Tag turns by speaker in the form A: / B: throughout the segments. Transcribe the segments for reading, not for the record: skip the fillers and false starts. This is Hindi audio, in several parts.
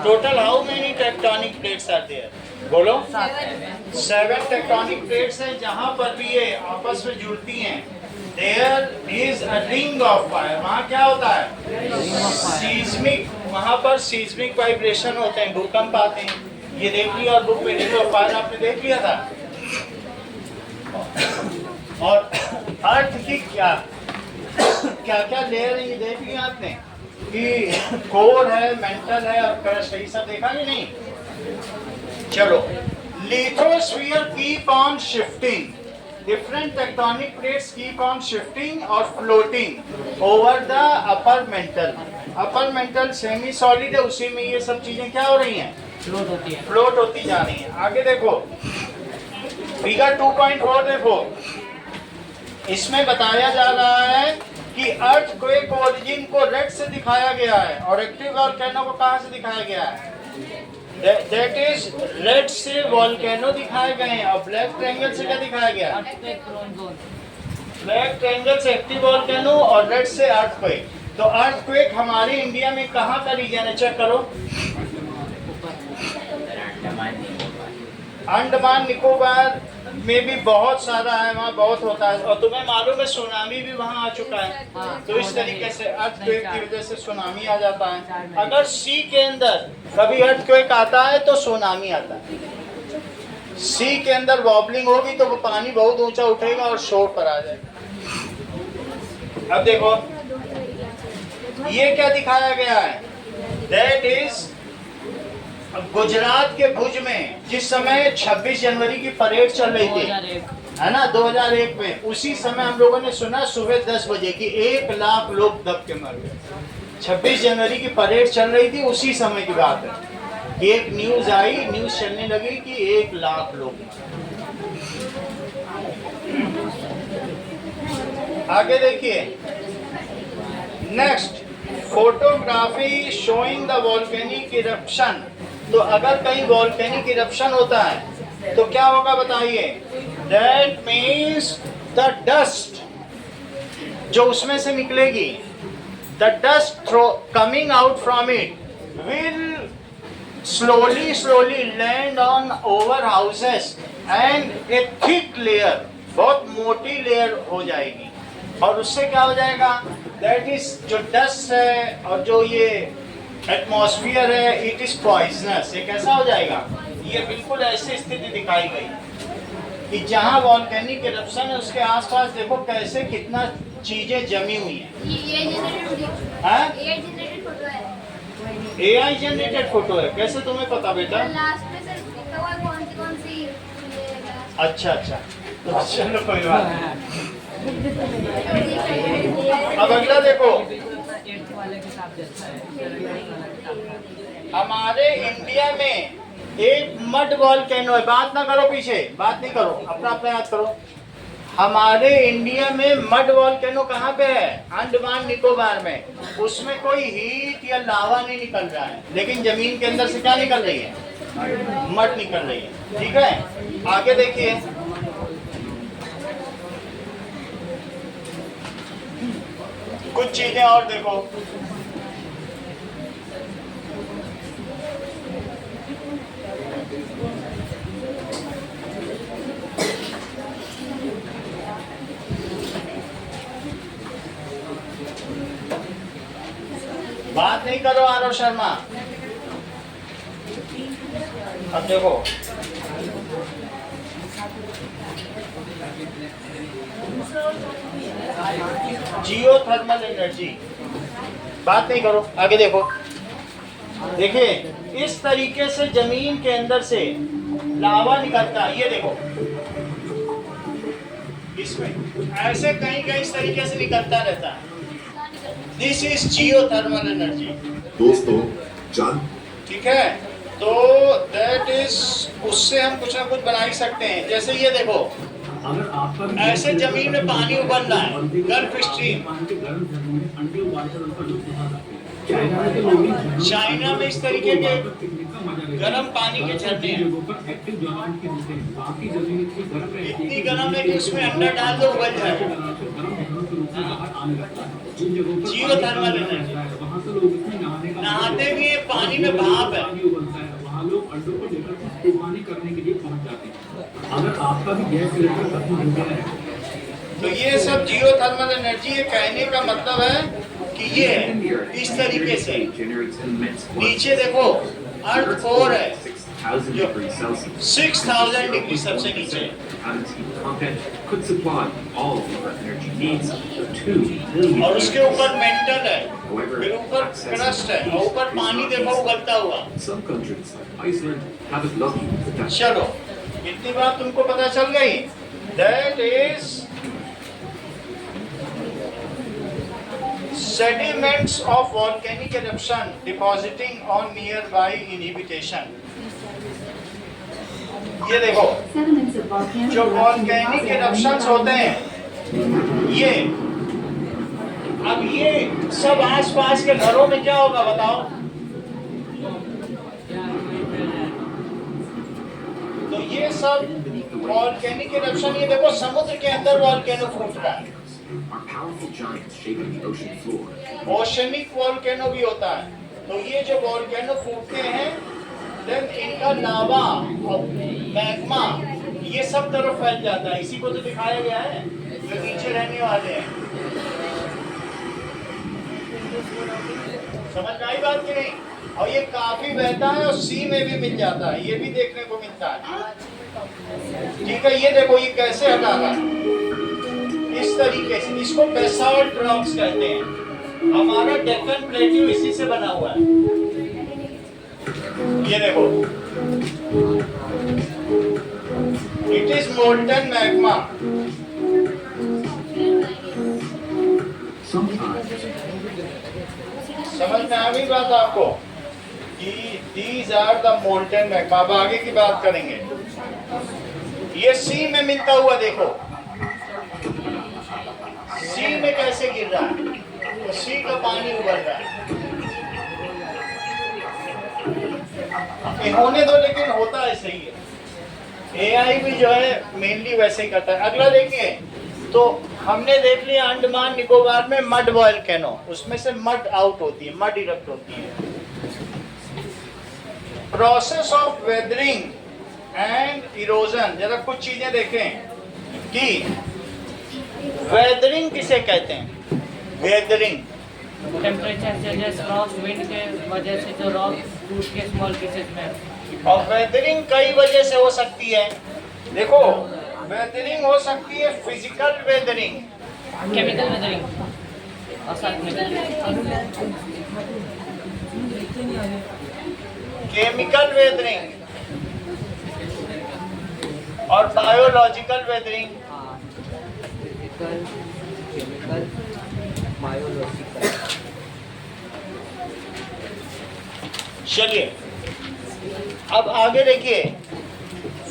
A: Total how many tectonic plates are there? बोलो। 7 टेक्टोनिक प्लेट्स हैं जहां पर भी ये आपस में जुड़ती हैं। There is a ring of fire. वहां क्या होता है? सीस्मिक, वहां पर सीस्मिक वाइब्रेशन होते हैं, भूकंप आते हैं। ये देख लिया, और बुक में रिंग ऑफ फायर आपने देख लिया था। और अर्थ की क्या क्या क्या लेयर है ये देख लिया आपने कि कोर है, मेंटल है और क्रस्ट है, ये सब देखा कि नहीं? चलो, lithosphere keep on shifting, different tectonic plates keep on shifting और floating over the upper mantle. Upper mantle semi solid है, उसी में ये सब चीजें क्या हो रही हैं? फ्लोट होती जा रही हैं। आगे देखो फिगर 2.4 देखो, इसमें बताया जा रहा है कि अर्थक्वेक ओरिजिन को रेड से दिखाया गया है और एक्टिव वोल्केनो को कहां से दिखाया गया है? दैट इज रेड से वोल्केनो दिखाए गए हैं और ब्लैक ट्रायंगल से क्या दिखाया गया है? ब्लैक ट्रायंगल से एक्टिव वोल्केनो और रेड से अर्थक्वेक। तो अर्थक्वेक हमारे इंडिया में कहां का रीजन है? चेक करो। अंडमान निकोबार में भी बहुत सारा है, वहाँ बहुत होता है। और तुम्हें मालूम है सुनामी भी वहाँ आ चुका है। तो इस तरीके से अर्थक्वेक की वजह से सुनामी आ जाता है। अगर सी के अंदर कभी अर्थक्वेक आता है तो सुनामी आता है। सी के अंदर वॉबलिंग होगी तो वो पानी बहुत ऊंचा उठेगा और शोर पर आ जाएगा। अब देखो ये क्या दिखाया गया है? दैट इज गुजरात के भुज में जिस समय 26 जनवरी की परेड चल रही थी, है ना, 2001 में, उसी समय हम लोगों ने सुना सुबह 10 बजे कि 1 लाख लोग दब के मर गए। 26 जनवरी की परेड चल रही थी, उसी समय की बात है कि एक न्यूज आई, न्यूज चलने लगी कि 1 लाख लोग। आगे देखिए next, photography showing the volcanic eruption. तो अगर कहीं वोल्केनिक इरप्शन होता है तो क्या होगा बताइए? दैट मीन्स द डस्ट जो उसमें से निकलेगी, the dust coming out from it will slowly land on over houses and a thick layer, बहुत मोटी लेयर हो जाएगी। और उससे क्या हो जाएगा? दैट इज जो डस्ट है और जो ये एटमॉस्फेयर है, इट इज पॉइजनस। ये कैसा हो जाएगा? ये बिल्कुल ऐसी स्थिति दिखाई गई कि जहाँ वॉल्केनिक इरप्शन है उसके आसपास देखो कैसे कितना चीजें जमी हुई हैं। AI जनरेटेड फोटो है? कैसे तुम्हें पता बेटा? अच्छा अच्छा, तो चलो कोई बात नहीं। अब अगला देखो, हमारे इंडिया में एक मड वोल्केनो है। बात ना करो, पीछे बात नहीं करो, अपना अपना याद करो। हमारे इंडिया में मड वोल्केनो कहाँ पे है? अंडमान निकोबार में। उसमें कोई हीट या लावा नहीं निकल रहा है, लेकिन जमीन के अंदर से क्या निकल रही है? मड निकल रही है। ठीक है, आगे देखिए कुछ चीजें और देखो। बात नहीं करो आरव शर्मा। अब देखो जियो थर्मल एनर्जी, बात नहीं करो। आगे देखो, देखिए इस तरीके से जमीन के अंदर से लावा निकलता है। ये देखो इसमें ऐसे कहीं कहीं इस तरीके से निकलता रहता है। This is Jio thermal energy
B: दोस्तों जान।
A: ठीक है, तो दैट इज, उससे हम कुछ ना कुछ बना ही सकते हैं। जैसे ये देखो ऐसे जमीन में पानी उबल रहा है, गल्फ स्ट्रीम। चाइना में इस तरीके के गर्म पानी के झरने हैं, इतनी गर्म है कि उसमें अंडा डाल दो उबल जाए। जियो थर्मल एनर्जी।
C: वहाँ से लोग इसमें नहाने का
A: नहाते भी हैं, पानी में भाप है।
C: पानी उबलता है, वहाँ लोग अंडों को लेकर तूफानी करने के लिए पहुँच जाते हैं। अगर आपका भी गैस सिलेंडर खत्म हो गया है
A: तो ये सब जियोथर्मल एनर्जी, ये कहने का मतलब है कि ये इस तरीके से नीचे देखो अर्थ कोर है 6000 डिग्री सबसे नीचे, और उसके ऊपर मेंटल है, फिर ऊपर क्रस्ट है, और ऊपर पानी देखो उबलता हुआ। चलो इतनी बात तुमको पता चल गई। That is sediments of volcanic eruption depositing on nearby inhabitation। ये देखो जो volcanic eruptions होते हैं, ये अब ये सब आसपास के घरों में क्या होगा बताओ? तो ये सब volcanic eruption, ये देखो समुद्र के अंदर वॉल्केनो फूट रहा है। ओशनिक वॉल्केनो भी होता है। तो ये जो वॉल्केनो फूटते हैं, देन इनका लावा और मैग्मा ये सब तरफ फैल जाता है। इसी को तो दिखाया गया है जो नीचे रहने वाले हैं। समझ में आई बात की नहीं? और ये काफी बहता है और सी में भी मिल जाता है, ये भी देखने को मिलता है। ठीक है, ये देखो ये कैसे हटा रहा है इस तरीके से। इसको बेसाल्ट रॉक्स कहते हैं। हमारा डेक्कन प्लेट्यू इसी से बना हुआ है। ये देखो, इट इज मोल्टन मैग्मा। समझ में आ गई बात आपको कि these are the molten magma. अब आगे की बात करेंगे। ये सी में मिलता हुआ देखो, सी में कैसे गिर रहा है, तो सी का पानी उबल रहा है। होने दो, लेकिन होता ऐसे ही है। एआई भी जो है मेनली वैसे ही करता है। अगला देखिए, तो हमने देख लिया अंडमान निकोबार में मड वॉल्केनो, उसमें से मड आउट होती है, मड इरप्ट होती है। Process of weathering and erosion, जरा कुछ चीजें देखें कि वेदरिंग किसे कहते हैं? Weathering
D: temperature changes, cross wind के वजह से जो रॉक टूट के स्मॉल पीसेस में।
A: और वेदरिंग कई वजह से हो सकती है। देखो, वेदरिंग हो सकती है फिजिकल वेदरिंग,
D: केमिकल वेदरिंग और साथ में
A: केमिकल वेदरिंग और biological weathering.
E: Physical, chemical, biological.
A: चलिए अब आगे देखिए,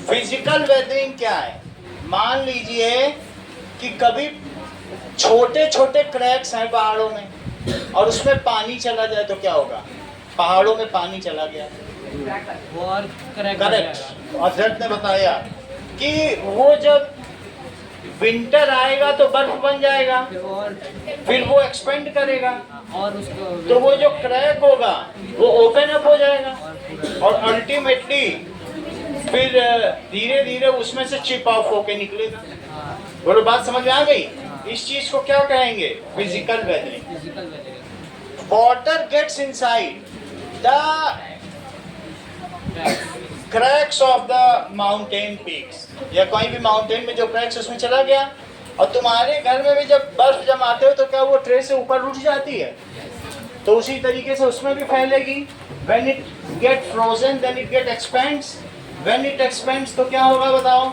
A: फिजिकल वेदरिंग क्या है? मान लीजिए कि कभी छोटे छोटे क्रैक्स हैं पहाड़ों में और उसमें पानी चला जाए तो क्या होगा? पहाड़ों में पानी चला गया,
D: वो और क्रैक हो
A: करेक्ट।
D: जाएगा।
A: और जट ने बताया कि वो जब विंटर आएगा तो बर्फ बन जाएगा, फिर वो एक्सपेंड करेगा
D: और उसको
A: तो वो जो क्रैक होगा वो ओपन अप हो जाएगा और अल्टीमेटली फिर धीरे धीरे उसमें से चिप ऑफ होके निकलेगा। बोलो, बात समझ में आ गई? इस चीज को क्या कहेंगे? Physical weathering.
D: Physical weathering.
A: Water gets inside the cracks of the mountain peaks, या कोई भी माउंटेन में जो क्रैक्स उसमें चला गया। और तुम्हारे घर में भी जब बर्फ जमाते हो तो क्या वो ट्रे से ऊपर उठ जाती है? तो उसी तरीके से उसमें भी फैलेगी। When it get frozen, then it get expands. When it expands तो क्या होगा बताओ?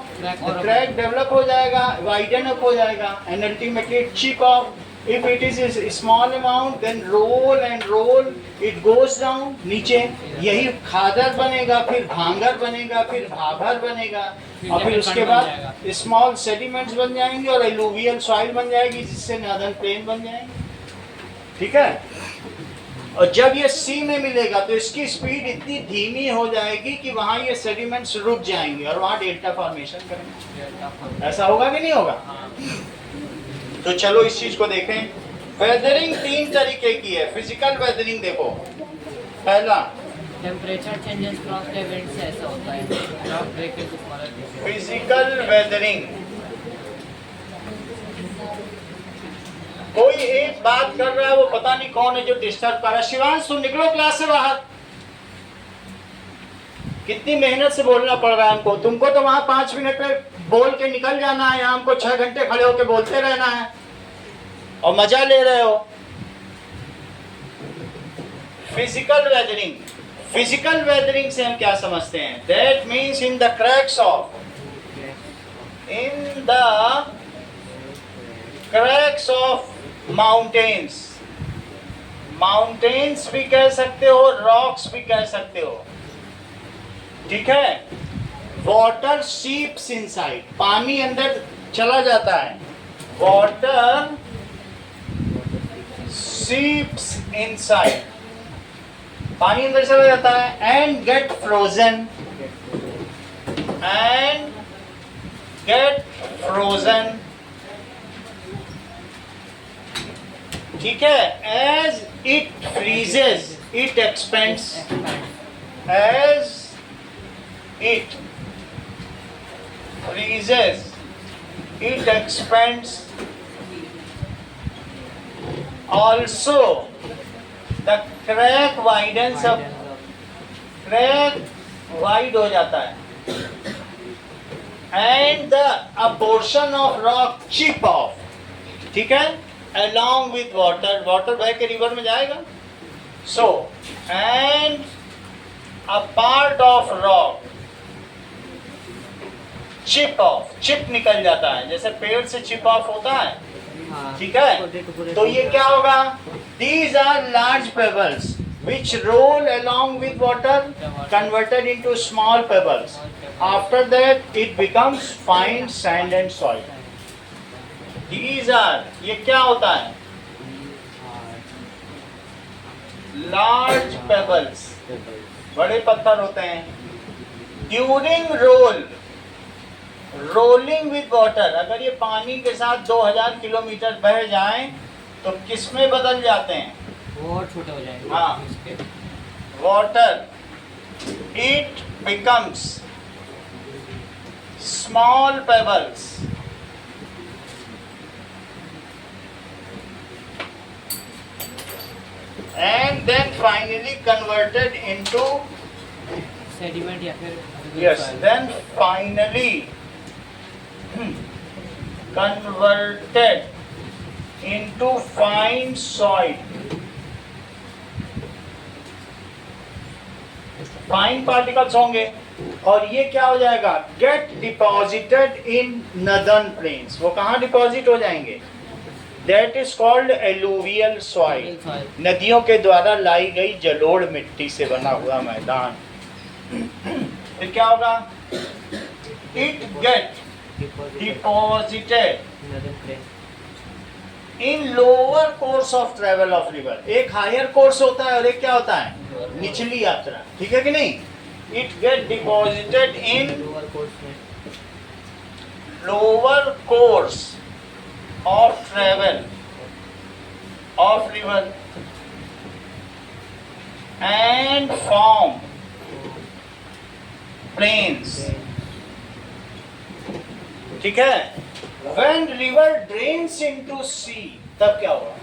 A: क्रैक डेवलप हो जाएगा, वाइडन अप हो जाएगा, and ultimately chip off. If it is a small amount, then roll and roll, it goes down नीचे। यही खादर बनेगा, फिर भांगर बनेगा, फिर भाभर बनेगा, और फिर उसके बाद स्मॉल सेडिमेंट्स बन जाएंगे और एलुवियल सॉइल बन जाएगी, जिससे नॉर्दर्न प्लेन बन जाएंगे। ठीक है? और जब ये सी में मिलेगा तो इसकी स्पीड इतनी धीमी हो जाएगी कि वहाँ ये सेडिमेंट्स रुक जाएंगे और वहाँ डेल्टा फॉर्मेशन करेंगे। ऐसा होगा कि नहीं होगा? तो चलो इस चीज को देखें। वेदरिंग 3 तरीके की है। फिजिकल वेदरिंग देखो, पहला
D: temperature changes cross the event से ऐसा होता है। Rock break into smaller pieces.
A: Physical weathering, कोई एक बात कर रहा है, वो पता नहीं कौन है जो डिस्टर्ब कर रहा है। शिवांश तुम निकलो क्लास से बाहर। कितनी मेहनत से बोलना पड़ रहा है हमको। तुमको तो वहां 5 मिनट में बोल के निकल जाना है, यहाँ हमको 6 घंटे खड़े होके बोलते रहना है और मजा ले रहे हो। फिजिकल वेदरिंग, फिजिकल वेदरिंग से हम क्या समझते हैं? That means in the cracks of mountains, mountains भी कह सकते हो, रॉक्स भी कह सकते हो, ठीक है। वाटर सीप्स इनसाइड, पानी अंदर चला जाता है। वाटर सीप्स इनसाइड, पानी अंदर चला जाता है। And get frozen, and get frozen, ठीक है। As it freezes it expands, as it freezes it expands. Also the crack widens up, crack wide हो जाता है। And a portion of rock chip off, ठीक है, along with water, water बह के रिवर में जाएगा। So and a part of rock chip off, chip निकल जाता है, जैसे पेड़ से चिप ऑफ होता है, ठीक है। तो ये क्या होगा? These are large pebbles which roll along with water, converted into small pebbles. After that it becomes fine sand and soil. These are, ये क्या होता है? Large pebbles, बड़े पत्थर होते हैं। During रोलिंग विद वाटर, अगर ये पानी के साथ 2000 किलोमीटर बह जाएं तो किस में बदल जाते हैं?
D: वो और छोटे हो जाएंगे।
A: हाँ, water, it becomes small pebbles, and then finally converted into
D: sediment या फिर
A: yes, then finally converted into fine soil. Fine particles होंगे और ये क्या हो जाएगा? Get deposited in northern plains. वो कहाँ डिपॉजिट हो जाएंगे? That is called alluvial soil, नदियों के द्वारा लाई गई जलोढ़ मिट्टी से बना हुआ मैदान। फिर क्या होगा? It get deposited in lower course of travel of river. एक हायर कोर्स होता है और एक क्या होता है? निचली यात्रा, ठीक है कि नहीं? It get deposited in lower course of travel of river and form plains, ठीक है। When river drains into sea, तब क्या होगा?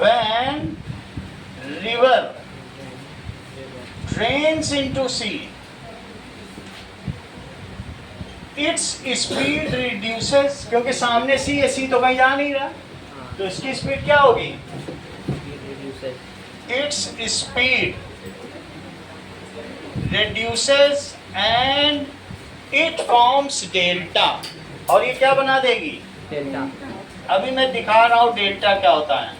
A: When river drains into sea, its speed reduces, क्योंकि सामने सी है, सी तो कहीं जा नहीं रहा, तो इसकी स्पीड क्या होगी? Its speed reduces and it forms delta, और ये क्या बना देगी?
E: डेल्टा।
A: अभी मैं दिखा रहा हूँ डेल्टा क्या होता है।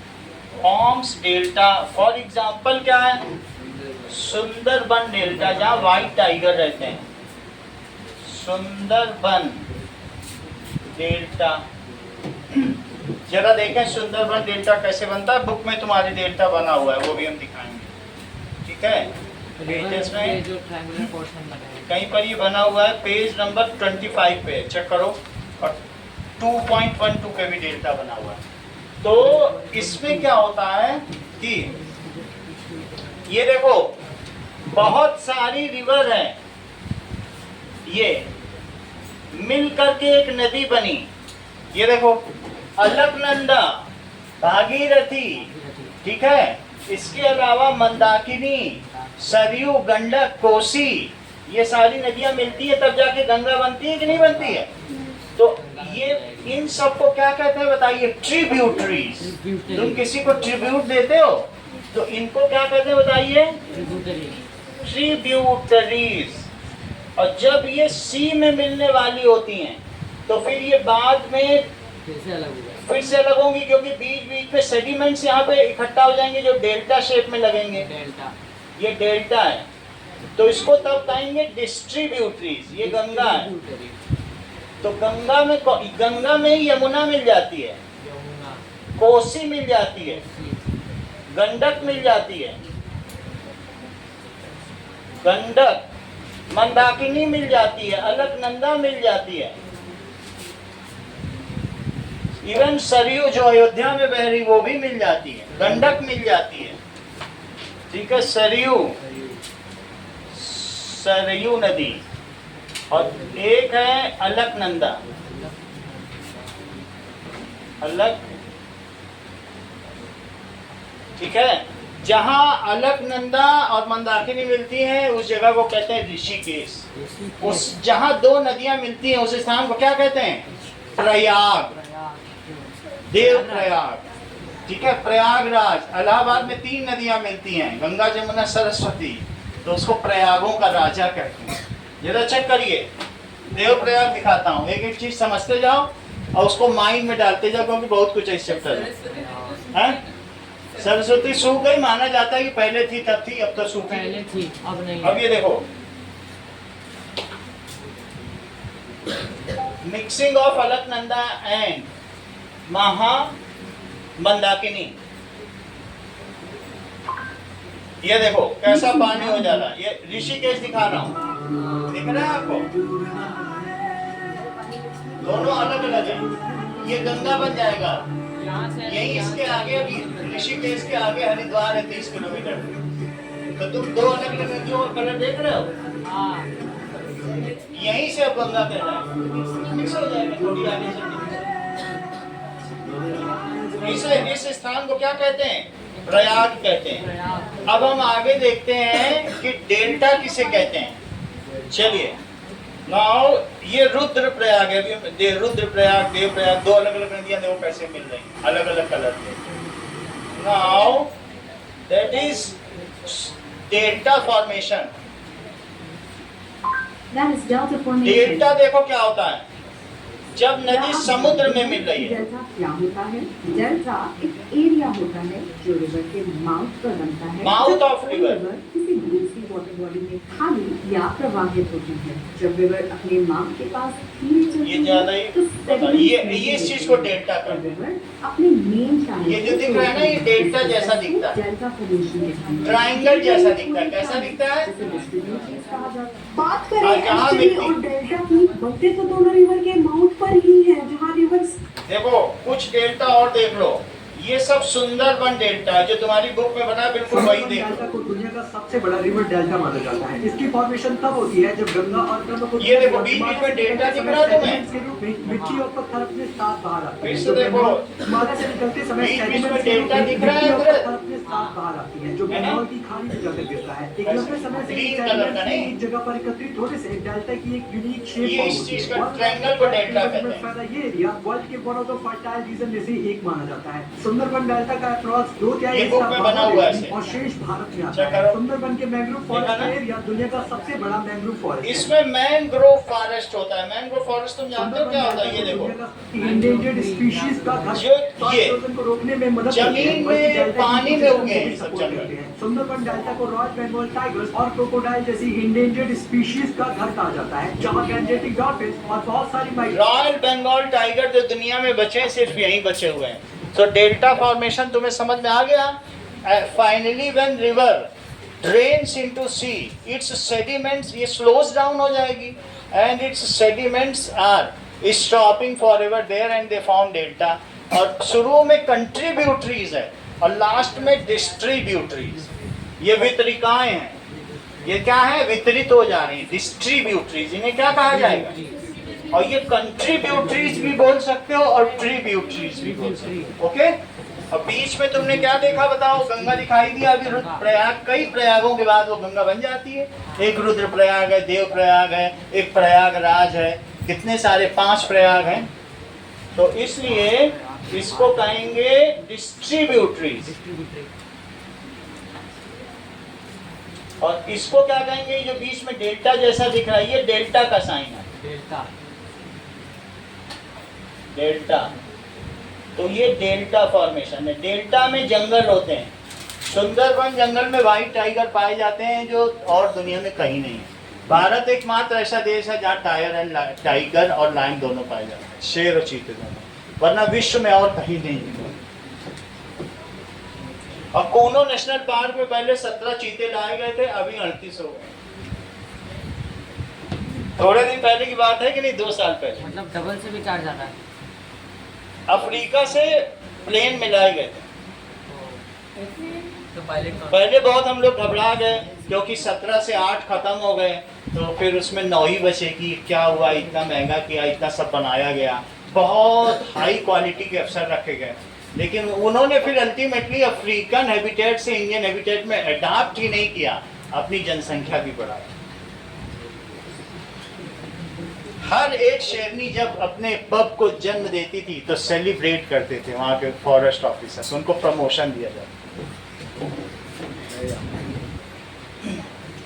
A: फॉर्म्स डेल्टा, फॉर एग्जाम्पल क्या है? सुंदरबन डेल्टा, जहाँ व्हाइट टाइगर रहते हैं, सुंदरबन डेल्टा। जरा देखें सुंदरबन डेल्टा कैसे बनता है। बुक में तुम्हारी डेल्टा बना हुआ है, वो भी हम दिखाएंगे, ठीक है। पेजेस में
D: जो ट्रायंगुलर पोर्शन बना है,
A: कहीं पर ये बना हुआ है, पेज नंबर 25 पे चेक करो, और 2.12 पे भी डेल्टा बना हुआ है। तो इसमें क्या होता है कि ये देखो बहुत सारी रिवर है, ये मिल करके एक नदी बनी। ये देखो अलकनंदा, भागीरथी, ठीक है। इसके अलावा मंदाकिनी, सरयू, गंडक, कोसी, ये सारी नदियां मिलती है तब जाके गंगा बनती है कि नहीं बनती है। तो ये इन सबको क्या कहते हैं बताइए? ट्रिब्यूटरीज। तुम किसी को ट्रिब्यूट देते हो तो इनको क्या कहते हैं बताइए? ट्रिब्यूटरीज। और जब ये सी में मिलने वाली होती हैं तो फिर ये बाद में फिर से अलग होंगी, क्योंकि बीच बीच में सेडिमेंट्स यहाँ पे इकट्ठा हो जाएंगे जो डेल्टा शेप में लगेंगे। ये डेल्टा है, तो इसको तब कहेंगे डिस्ट्रीब्यूटरीज। ये गंगा है, तो गंगा में ही यमुना मिल जाती है, कोसी मिल जाती है, गंडक मिल जाती है, गंडक, मंदाकिनी मिल जाती है, अलकनंदा मिल जाती है, इवन सरयू जो अयोध्या में बह रही वो भी मिल जाती है, गंडक मिल जाती है, ठीक है। सरयू नदी, और एक है अलकनंदा। अलक, ठीक है। जहां अलकनंदा और मंदाकिनी मिलती हैं उस जगह को कहते हैं ऋषिकेश। उस जहां दो नदियां मिलती हैं उस स्थान को क्या कहते हैं? प्रयाग, देव प्रयाग, ठीक है। प्रयागराज, इलाहाबाद में 3 नदियां मिलती हैं, गंगा, जमुना, सरस्वती, तो उसको प्रयागों का राजा कहते हैं। जरा चेक करिए, देव प्रयाग दिखाता हूँ, एक एक चीज समझते जाओ और उसको माइंड में डालते जाओ, क्योंकि बहुत कुछ है इस चैप्टर में। सरस्वती सूख गई, माना जाता है कि पहले थी तब थी, अब तो सूख
D: पहले थी अब नहीं।
A: अब ये देखो मिक्सिंग ऑफ अलकनंदा एंड महा मंदाकिनी। ये देखो कैसा पानी हो जा रहा है। ये ऋषिकेश दिखा रहा हूँ, दिख रहा है आपको? दोनों अलग अलग है। ये गंगा बन जाएगा, यही इसके आगे अभी ऋषिकेश के आगे हरिद्वार है 30 किलोमीटर। तो तुम दो अलग अलग नदियों का कलर देख रहे हो? यहीं से अब गंगा बह रहा है, मिक्स हो जाएगा थोड़ी आगे से। इस स्थान को क्या कहते हैं? प्रयाग कहते हैं। अब हम आगे देखते हैं कि डेल्टा किसे कहते हैं। चलिए नाउ ये रुद्र प्रयाग है, रुद्र प्रयाग, देव प्रयाग, दो अलग अलग नदियां देखो कैसे मिल रही, अलग अलग कलर के। Now that is delta formation. Delta देखो क्या होता है, जब नदी समुद्र में मिल रही है।
F: डेल्टा क्या होता है? डेल्टा एक एरिया होता है जो रिवर के माउथ पर बनता है।
A: माउथ ऑफ रिवर
F: किसी दूसरी वाटर बॉडी में खाली या प्रवाहित होती है। जब रिवर अपने माउथ के पास धीरे चलती
A: ये ज्यादा ही
F: तो
A: ये इस चीज को डेल्टा कहते हैं।
F: रिवर अपने मेन चैनल,
A: ये जो दिख रहा है ना, ये डेल्टा जैसा दिखता है,
F: डेल्टा फॉर्मेशन,
A: ट्रायंगल जैसा दिखता है। कैसा दिखता है?
F: बात करें एक्चुअली और डेल्टा की, बनते तो दोनों रिवर के माउथ पर ही है जहाँ रिवर।
A: देखो कुछ डेल्टा और देख लो, ये सब सुंदरबन डेल्टा है जो तुम्हारी बुक में बना है, बिल्कुल वही देखो।
G: डेल्टा को दुनिया का सबसे बड़ा रिवर डेल्टा माना जाता है। इसकी फॉर्मेशन तब होती है जब गंगा और ब्रह्मपुत्र
A: ये देखो बीच बीच में डेल्टा दिख रहा है तुम्हें,
G: के रूप में मिट्टी और पत्थर अपने साथ बाहर आते हैं।
A: फिर से देखो
G: हिमालय से निकलते समय
A: बीच बीच में
G: sediments के रूप
A: डेल्टा
G: में
A: दिख रहा है
G: मिट्टी और
A: इधर।
G: पत्थर अपने साथ बाहर आती है जो
A: है ना?
G: बंगाल की खाड़ी में जाकर गिरता है। एक लंबे समय से
A: ग्रीन कलर का नहीं?
G: एक जगह पर एकत्रित होने से डेल्टा की एक यूनिक शेप
A: ये इस चीज का ट्रायंगल को डेल्टा कहते हैं।
G: ये एरिया वर्ल्ड के one of the fertile reason में से एक माना जाता है। सुंदरबन डेल्टा का अप्रॉक्स 2/3
A: ये बुक में बना हुआ है ऐसे।
G: और शेष भारत में आता
A: चेक
G: है।
A: करो।
G: सुंदरबन के मैंग्रोव फॉरेस्ट
A: देखा
G: का
A: ना?
G: एरिया दुनिया का सबसे बड़ा मैंग्रोव फॉरेस्ट है।
A: इसमें मैंग्रोव फॉरेस्ट होता है। मैंग्रोव फॉरेस्ट तुम जानते हो क्या होता है? ये देखो
G: इंडेंजर्ड स्पीशीज का घर
A: जो ये
G: शोषण को रोकने में मदद
A: जमीन
G: करते हैं,
A: में
G: बल्कि डेल्टा की
A: पानी में
G: इकोसिस्टम
A: उगे
G: को
A: हैं
G: भी
A: सब
G: सपोर्ट
A: जंगल।
G: करते हैं। सुंदरबन डेल्टा को रॉयल बंगाल टाइगर्स और क्रोकोडाइल जैसी इंडेंजर्ड स्पीशीज का घर कहा जाता है, जहां गैंजेटिक डॉल्फिन्स और बहुत सारी
A: रॉयल बंगाल टाइगर जो दुनिया में बचे सिर्फ यहीं बचे हुए हैं। तो डेल्टा फॉर्मेशन तुम्हें समझ में आ गया? Finally when river drains into sea, its sediments, ये स्लोज डाउन हो जाएगी and its sediments are stopping forever there and they form delta. और शुरू में कंट्रीब्यूटरीज है और लास्ट में डिस्ट्रीब्यूटरीज। ये वितरिकाएं हैं, ये क्या है, वितरित हो जा रही हैं। डिस्ट्रीब्यूटरीज इन्हें क्या कहा जाएगा, और ये कंट्रीब्यूटरीज भी बोल सकते हो और ट्रीब्यूटरीज भी बोल सकते हो। ओके, और बीच में तुमने क्या देखा बताओ, गंगा दिखाई दिया। अभी प्रयाग, कई प्रयागों के बाद वो गंगा बन जाती है। एक रुद्र प्रयाग है, देव प्रयाग है, एक प्रयागराज है, कितने सारे 5 प्रयाग हैं। तो इसलिए इसको कहेंगे डिस्ट्रीब्यूटरीज, और इसको क्या कहेंगे, जो बीच में डेल्टा जैसा दिख रहा है, ये डेल्टा का साइन है,
E: डेल्टा।
A: डेल्टा। तो ये डेल्टा फॉर्मेशन है। डेल्टा में जंगल होते हैं, सुंदरबन जंगल में व्हाइट टाइगर पाए जाते हैं, जो और दुनिया में कहीं नहीं है। भारत एकमात्र ऐसा देश है जहाँ टाइगर और लायन दोनों पाए जाते हैं, शेर और चीते दोनों, वरना विश्व में और कहीं नहीं है। और कोनो नेशनल पार्क में पहले 17 चीते लाए गए थे, अभी 38 हो गए। थोड़े दिन पहले की बात है कि नहीं, 2 साल पहले।
D: मतलब डबल से भी चार्ज आता है।
A: अफ्रीका से प्लेन में लाए गए थे।
E: तो पायलट
A: पहले बहुत हम लोग घबरा गए, क्योंकि 17 से 8 खत्म हो गए, तो फिर उसमें 9 ही बचे कि क्या हुआ, इतना महंगा किया, इतना सब बनाया गया, बहुत हाई क्वालिटी के अफसर रखे गए। लेकिन उन्होंने फिर अल्टीमेटली अफ्रीकन हैबिटेट से इंडियन हैबिटेट में अडाप्ट ही नहीं किया, अपनी जनसंख्या भी बढ़ाई। हर एक शेरनी जब अपने पब को जन्म देती थी तो सेलिब्रेट करते थे वहाँ के फॉरेस्ट ऑफिसर्स, उनको प्रमोशन दिया जाता।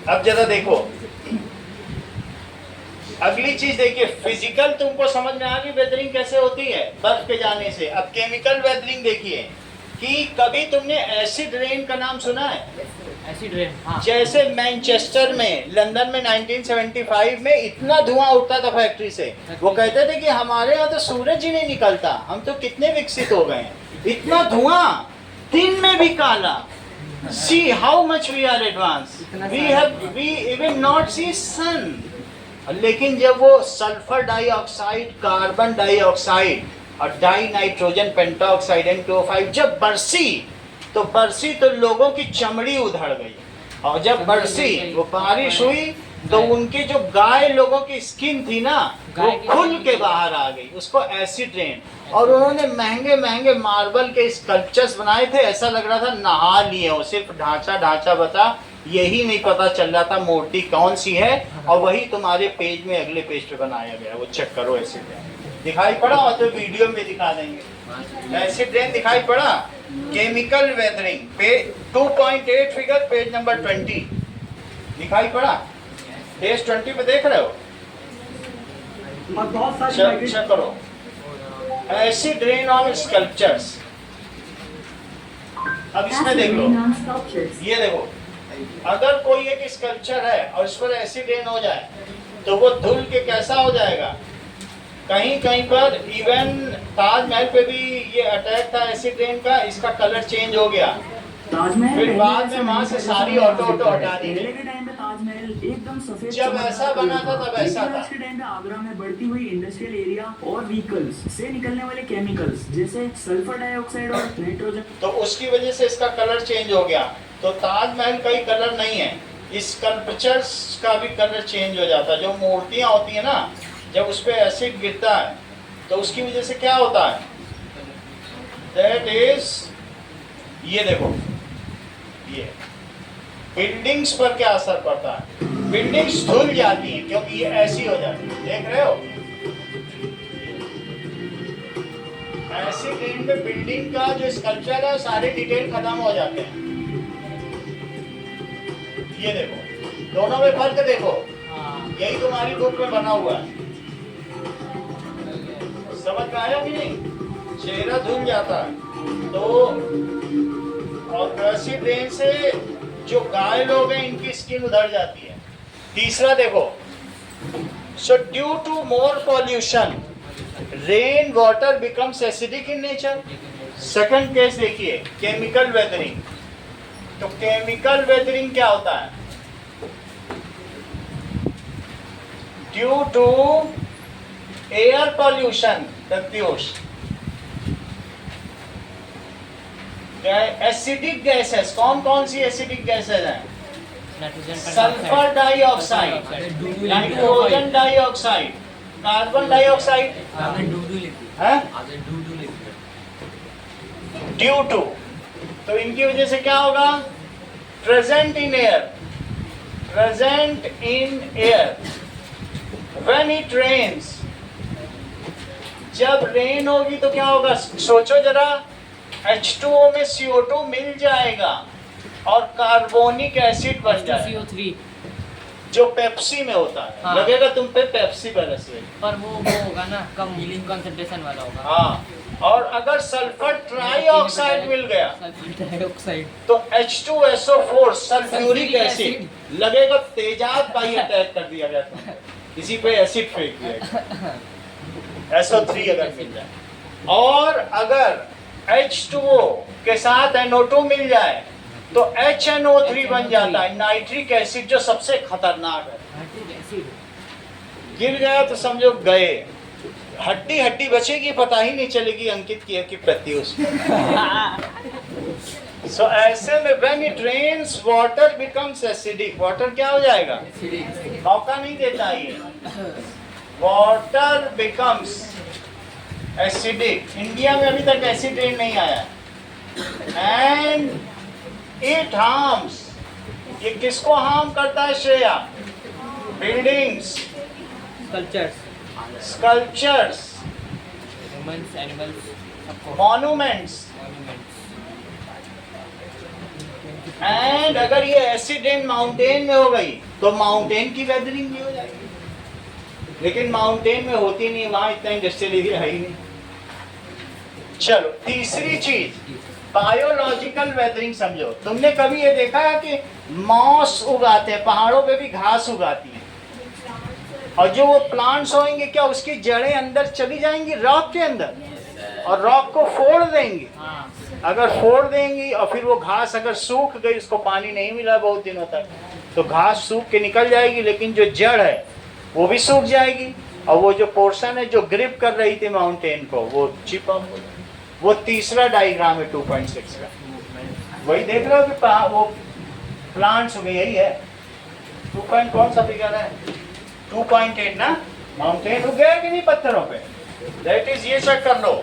A: अब जरा देखो अगली चीज, देखिए फिजिकल तुमको समझ में आ गई वेदरिंग कैसे होती है बर्फ के जाने से। अब केमिकल वेदरिंग देखिए कि कभी तुमने एसिड रेन का नाम सुना है?
D: एसिड रेन, हाँ।
A: जैसे मैनचेस्टर में, लंदन में 1975 में इतना धुआं उठता था फैक्ट्री से, वो कहते थे कि हमारे यहाँ तो सूरज ही नहीं निकलता, हम तो कितने विकसित हो गए हैं, इतना धुआं, दिन में भी काला। See how much we are advanced. We even not see sun. लेकिन जब वो सल्फर डाइऑक्साइड, कार्बन डाइऑक्साइड और डाई नाइट्रोजन पेंटाऑक्साइड N2O5 जब बरसी तो लोगों की चमड़ी उधड़ गई। और जब बरसी, वो बारिश हुई, तो उनके जो गाय लोगों की स्किन थी ना, वो खुल के बाहर आ गई, उसको एसिड रेन। और उन्होंने महंगे महंगे मार्बल के स्कल्पचर्स बनाए थे, ऐसा लग रहा था नहा लिए हो, सिर्फ ढांचा बता, यही नहीं पता चल रहा था मूर्ति कौन सी है। और वही तुम्हारे पेज में, अगले पेज पे बनाया गया, वो चेक करो। एसिड रेन दिखाई पड़ा, और तो वीडियो में दिखा देंगे। एसिड रेन दिखाई पड़ा। केमिकल वेदरिंग पे 2.8 फिगर, पेज नंबर 20 दिखाई पड़ा। पेज 20 पे देख रहे हो?
G: और बहुत सारी
A: चेक करो, एसिड रेन ऑन स्कल्पचर्स। अब इसमें देख लो, ये देखो, अगर कोई एक स्कल्पचर है और इस पर एसिड रेन हो जाए तो वो धुल के कैसा हो जाएगा। कहीं कहीं पर इवन ताजमहल पे भी ये अटैक था एसिड रेन का, इसका कलर चेंज हो गया। फिर बाद में वहां से सारी ऑटो हटा दी गई।
F: ताजमहल एकदम सफेद
A: जब ऐसा बना था तब ऐसा था।
F: आज के टाइम में आगरा में बढ़ती हुई इंडस्ट्रियल एरिया और व्हीकल्स से निकलने वाले केमिकल्स जैसे सल्फर डाइऑक्साइड और नाइट्रोजन,
A: तो उसकी वजह से इसका कलर चेंज हो गया। तो ताजमहल का ही कलर नहीं है, इस स्कल्पचर्स का भी कलर चेंज हो जाता है। जो मूर्तियां होती है ना, जब उस पर एसिड गिरता है तो उसकी वजह से क्या होता है, दैट इज, ये देखो, ये बिल्डिंग्स पर क्या असर पड़ता है। बिल्डिंग्स धुल जाती हैं क्योंकि ये ऐसी हो जाती है, देख रहे हो। एसिड रेन में बिल्डिंग का जो स्कल्पचर है सारे डिटेल खत्म हो जाते हैं। ये देखो, दोनों में फर्क देखो, यही तुम्हारी बुक में बना हुआ है। समझ में आया कि नहीं? चेहरा धुल जाता है। तो और एसिड रेन से जो गाय लोग हैं इनकी स्किन उधड़ जाती है। तीसरा देखो, so due to more pollution rain water becomes acidic in nature. Second case देखिए, केमिकल वेदरिंग। तो केमिकल वेदरिंग क्या होता है, due to air pollution, Pratyush, acidic gases, कौन कौन सी एसिडिक गैसेस हैं?
D: Nitrogen
A: sulphur dioxide, nitrogen dioxide, carbon dioxide है ड्यू टू, तो इनकी वजह से क्या होगा? Present in air, present in air when it rains, जब रेन होगी तो क्या होगा? सोचो जरा, H2O में CO2 मिल जाएगा और कार्बोनिक एसिड बन जाएगा,
D: CO3
A: जो पेप्सी में होता है।
D: हाँ।
A: लगेगा तुम पे पेप्सी बरस रही।
D: पर वो होगा ना कम कंसंट्रेशन वाला होगा।
A: हाँ, और अगर सल्फर ट्राइऑक्साइड मिल गया
D: सल्फर डाइऑक्साइड
A: तो H2SO4 सल्फ्यूरिक एसिड, लगेगा तेजाब का ही अटैक कर दिया गया था, इसी पे एसिड फेंक दिया, SO3 अगर मिल जाए। और अगर H2O के साथ NO2 मिल जाए तो HNO3 बन जाता है, नाइट्रिक एसिड, जो सबसे खतरनाक है। गिर गया तो समझो गए, हड्डी हड्डी बचेगी, पता ही नहीं चलेगी अंकित की है कि प्रत्युष। सो ऐसे में when it rains water becomes acidic, water क्या हो जाएगा? मौका नहीं देता ये, वाटर बिकम्स एसिडिक। इंडिया में अभी तक एसिड रेन नहीं आया एंड इट हार्म्स, ये किसको हार्म करता है Shreya? Buildings, sculptures,
D: humans, animals, सबको,
A: मॉन्यूमेंट्स। एंड अगर ये एसिड रेन माउंटेन में हो गई तो माउंटेन की वेदरिंग भी हो जाएगी, लेकिन माउंटेन में होती नहीं, वहां इतना इंडस्ट्रियल एरिया है ही नहीं। चलो तीसरी चीज, बायोलॉजिकल वेदरिंग समझो। तुमने कभी ये देखा है कि मॉस उगाते हैं, पहाड़ों पे भी घास उगाती है, और जो वो प्लांट्स होंगे क्या उसकी जड़ें अंदर चली जाएंगी रॉक के अंदर और रॉक को फोड़ देंगी। अगर फोड़ देंगी और फिर वो घास अगर सूख गई, उसको पानी नहीं मिला बहुत दिनों तक, तो घास सूख के निकल जाएगी, लेकिन जो जड़ है वो भी सूख जाएगी, और वो जो पोर्शन है जो ग्रिप कर रही थी माउंटेन को, वो चिप ऑफ हो जाएगी। वो तीसरा डायग्राम है 2.6 का, वही देख रहे हो कि वो प्लांट्स हो गए, यही है 2. कौन सा फिगर है? 2.8 ना। माउंटेन उग गया कि नहीं पत्थरों पे? दैट इज, ये चेक कर लो,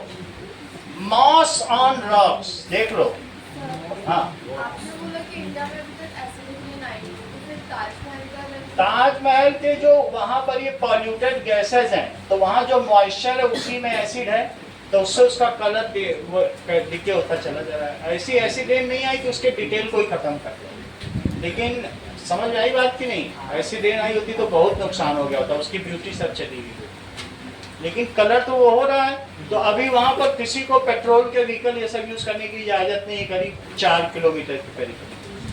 A: मॉस ऑन रॉक्स, देख लो। हाँ, ताजमहल के जो वहां पर ये पॉल्यूटेड गैसेस हैं, तो वहां जो मॉइस्चर है उसी में एसिड है, तो उससे उसका कलर डिके होता चला जा रहा है। ऐसी एसिड रेन नहीं आई कि उसके डिटेल को ही खत्म कर दे, लेकिन समझ में आई बात की नहीं? एसिड रेन आई होती तो बहुत नुकसान हो गया होता, उसकी ब्यूटी सब चली गई, लेकिन कलर तो वो हो रहा है। तो अभी वहां पर किसी को पेट्रोल के व्हीकल ये सब यूज करने की इजाजत नहीं है, करीब 4 किलोमीटर के करीब,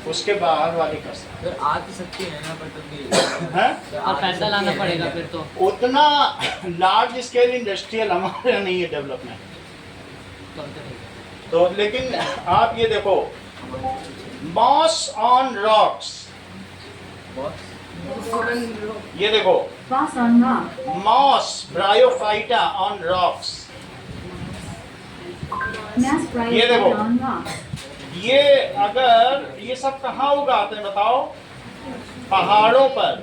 A: उसके बाहर वाले कर सकते
E: आ तो सकती है ना, पर तब
A: हैं।
D: और पैदल आना पड़ेगा फिर तो।
A: उतना लार्ज स्केल इंडस्ट्रियल हमारे यहाँ नहीं है डेवलपमेंट, तो लेकिन आप ये देखो, मॉस ऑन रॉक्स, ये देखो, मॉस ब्रायोफाइटा ऑन रॉक्स, ये देखो, ये अगर ये सब कहाँ उगाते हैं बताओ? पहाड़ों पर,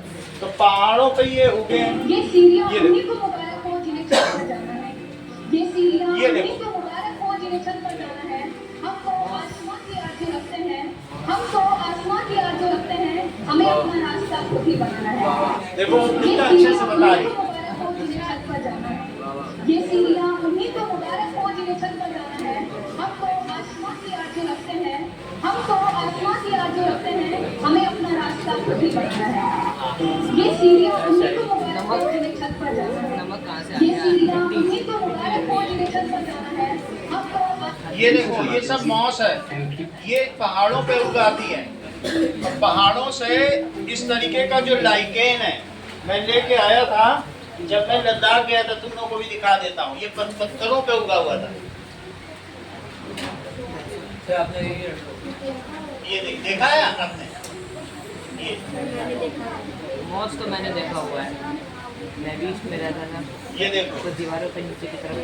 A: तो पहाड़ों पे ये उगे हैं।
F: ये सीरिया उन्हीं को मुबारक हो जिन्हें छत पर जाना है, ये सीरिया
A: ये
F: उन्हीं
A: देखो।
F: को मुबारक हो जिन्हें छत पर जाना है। हमको आसमां की आरज़ू रखते हैं, हमको आसमां की आरज़ू रखते हैं, हमें अपना रास्ता खुद ही बनाना है।
A: देखो
F: ये
A: कितना अच्छे
F: सीरिया
A: से बता
F: उन्हीं
A: रही,
F: को मुबारक हो जिन्हें छत पर जाना है, ये सीरिया उन्हीं को मुबारक हो जिन्हें छत पर जाना है। हमको आसमां की आरज़ू रखते हैं, हमको आसमां की आरज़ू रखते हैं, हमें अपना रास्ता खुद ही बनाना है। ये सीरिया उन्हीं को मुबारक हो जिन्हें छत पर जाना है,
D: नमक कहाँ से आ
F: ये
D: गया?
F: सीरिया उन्हीं को मुबारक हो जिन्हें छत पर जाना है। हमको
A: ये देखो, ये सब मॉस है, ये पहाड़ों पे उगाती है। और पहाड़ों से इस तरीके का जो लाइकेन है मैं लेके आया था, जब मैं लद्दाख गया था, तुम लोगों को भी दिखा देता हूँ। ये पत्थरों पे उगा हुआ था, ये देखा है आपने? ये
D: मॉस तो मैंने देखा हुआ है, मैं भी इसमें रहता था।
A: ये देखो,
D: तो दीवारों पे नीचे की तरफ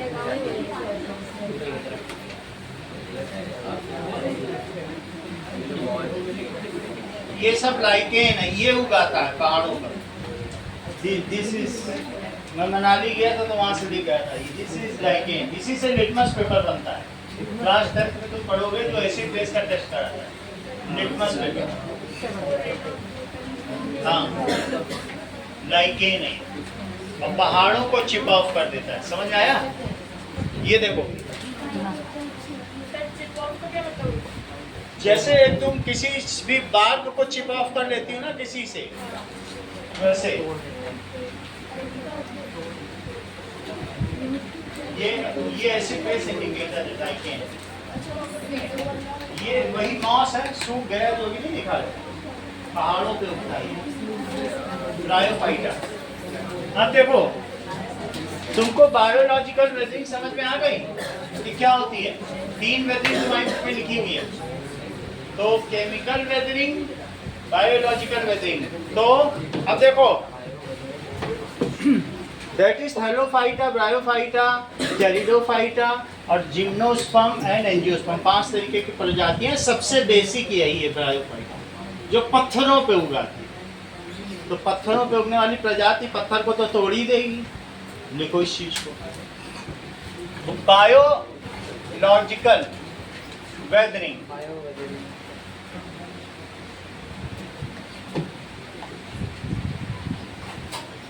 A: ये सब लाइकेन है, ये उगाता है पहाड़ों पर। दिस इज, मैं मनाली गया था तो वहां से ले गया था। दिस इज लाइकेन, इसी से लिटमस पेपर बनता है। क्लास 10 में तुम पढ़ोगे तो ऐसे बेस का टेस्ट कराता है, लिटमस पेपर। हाँ, लाइकेन है और पहाड़ों को चिप ऑफ कर देता है। समझ में आया? ये देखो, जैसे तुम किसी भी बार्क को चिप ऑफ कर लेती हो ना किसी से, वैसे ये ऐसे फेस इंडिकेटर है लाइकेन। ये वही मॉस है, सूख गया जो भी नहीं दिखा रहा, पहाड़ों पे उगता है, ब्रायोफाइटा। अब देखो, तुमको बायोलॉजिकल वेदरिंग समझ में आ गई कि क्या होती है? 3 वेदरिंग तुम्हारी बुक में लिखी हुई है। तो केमिकल वेदरिंग, बायोलॉजिकल वेदरिंग। तो अब देखो, that is Thallophyta, bryophyta, pteridophyta और जिम्नोस्पर्म एंड एंजियोस्पर्म। 5 तरीके की प्रजातियां, सबसे बेसिक यही है ब्रायोफाइटा, जो पत्थरों पे उगाती है। तो पत्थरों पे उगने वाली प्रजाति पत्थर को तो तोड़ ही देगी, लिखो इस चीज को। बायोलॉजिकल वेदरिंग,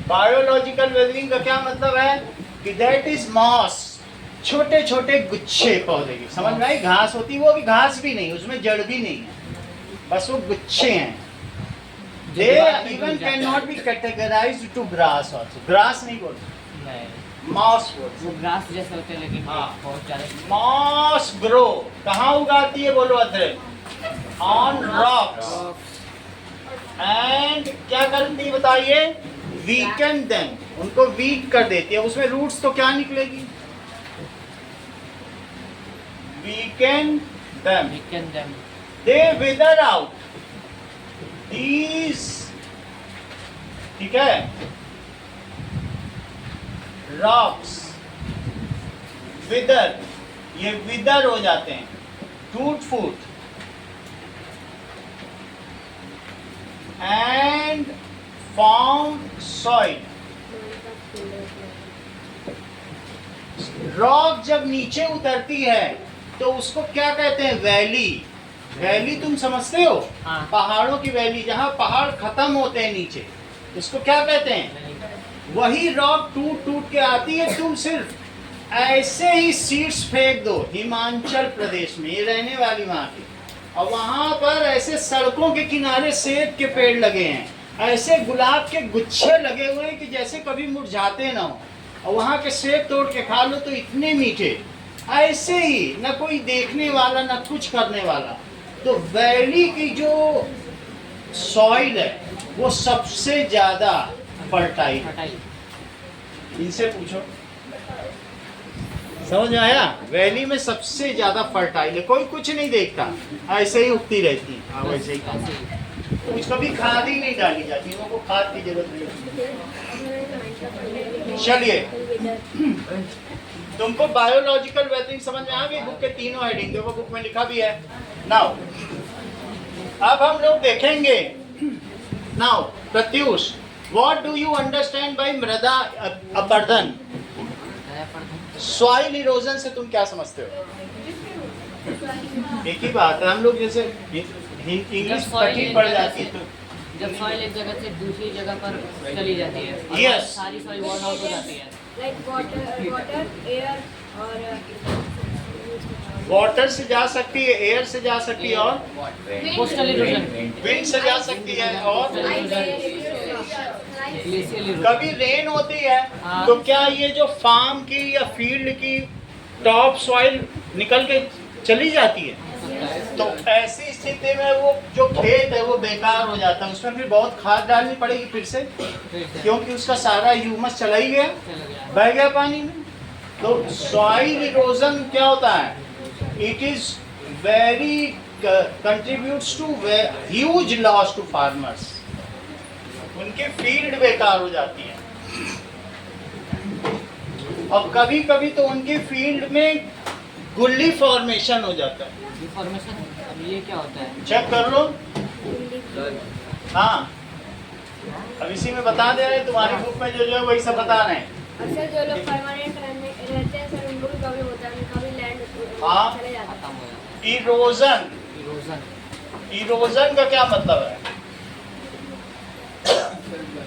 A: बायोलॉजिकल वेदरिंग का क्या मतलब है कि दैट इज मॉस, छोटे छोटे गुच्छे पौधे की। समझ में आई? घास होती है, वो भी घास भी नहीं, उसमें जड़ भी नहीं है, बस वो गुच्छे हैं। They even can not be categorised to grass also. Grass नहीं बोलते, मॉस बोलते।
D: वो ग्रास जैसे होते हैं लेकिन
A: हाँ।
D: बहुत ज्यादा।
A: मॉस ग्रो कहाँ उगाती है बोलो अदर? On rocks. एंड क्या करती है बताइए? वीकन देम, उनको वीक कर देती है। उसमें रूट्स तो क्या निकलेगी? Weaken them, they wither out these, ठीक है, रॉक्स विदर, ये विदर हो जाते हैं, टूट फूट। And form soil. रॉक जब नीचे उतरती है तो उसको क्या कहते हैं? वैली। वैली तुम समझते हो?
D: हाँ।
A: पहाड़ों की वैली, जहाँ पहाड़ खत्म होते हैं नीचे, उसको क्या कहते हैं? वही रॉक टूट टूट के आती है। तुम सिर्फ ऐसे ही सीड्स फेंक दो हिमाचल प्रदेश में, ये रहने वाली वहाँ की, और वहाँ पर ऐसे सड़कों के किनारे सेब के पेड़ लगे हैं, ऐसे गुलाब के गुच्छे लगे हुए हैं कि जैसे कभी मुरझाते ना हो, और वहाँ के सेब तोड़ के खा लो तो इतने मीठे, ऐसे ही, न कोई देखने वाला न कुछ करने वाला। तो वैली की जो सॉइल है वो सबसे ज्यादा फर्टाइल। इनसे पूछो, समझ में आया? वैली में सबसे ज्यादा फर्टाइल है, कोई कुछ नहीं देखता, ऐसे ही उगती रहती है। हाँ, वैसे ही कुछ कभी खाद ही नहीं डाली जाती, इनको खाद की जरूरत नहीं होती। चलिए, तुमको बायोलॉजिकल वेदरिंग समझ में आ गई? बुक के तीनों हेडिंग देखो, बुक में लिखा भी है। नाउ अब हम लोग देखेंगे। Now Pratyush, what do you understand by मृदा अपरदन? सॉइल इरोजन से तुम क्या समझते हो? एक ही बात है, हम लोग जैसे इंग्लिश कठिन पड़ जाती है तो
D: जब सॉइल एक जगह से दूसरी जगह पर चली जाती है, और
A: Yes.
D: सारी सॉइल वॉर्न आउट हो जाती है।
H: like water, air और
A: वाटर से जा सकती है, एयर से जा सकती है, और
D: कोस्टल इरोजन,
A: विंड से जा सकती है, और
D: ग्लेशियल इरोजन।
A: कभी रेन होती है
D: हाँ।
A: तो क्या ये जो फार्म की या फील्ड की टॉप सॉइल निकल के चली जाती है? तो ऐसी स्थिति में वो जो खेत है वो बेकार हो जाता है, उसमें फिर बहुत खाद डालनी पड़ेगी फिर से, क्योंकि उसका सारा ह्यूमस चला ही गया, बह गया पानी में। तो सॉइल इरोजन क्या होता है? It is very contributes to huge loss to farmers, उनकी फील्ड बेकार हो जाती है, और कभी कभी तो उनकी फील्ड में गुल्ली फॉर्मेशन हो जाता है।
D: डिफॉर्मेशन, अब ये क्या होता है?
A: चेक कर लो। हाँ, अब इसी में बता दे रहे हैं, तुम्हारी बुक में जो है वही सब बता रहे हैं।
H: अक्सर जो लोग परमानेंट रहते हैं सर उनको भी प्रॉब्लम होता है, उनका भी लैंड
A: हाँ।
H: चले जाता
D: खत्म हो जाता
A: इरोजन,
D: है। इरोजन,
A: इरोजन का क्या मतलब है?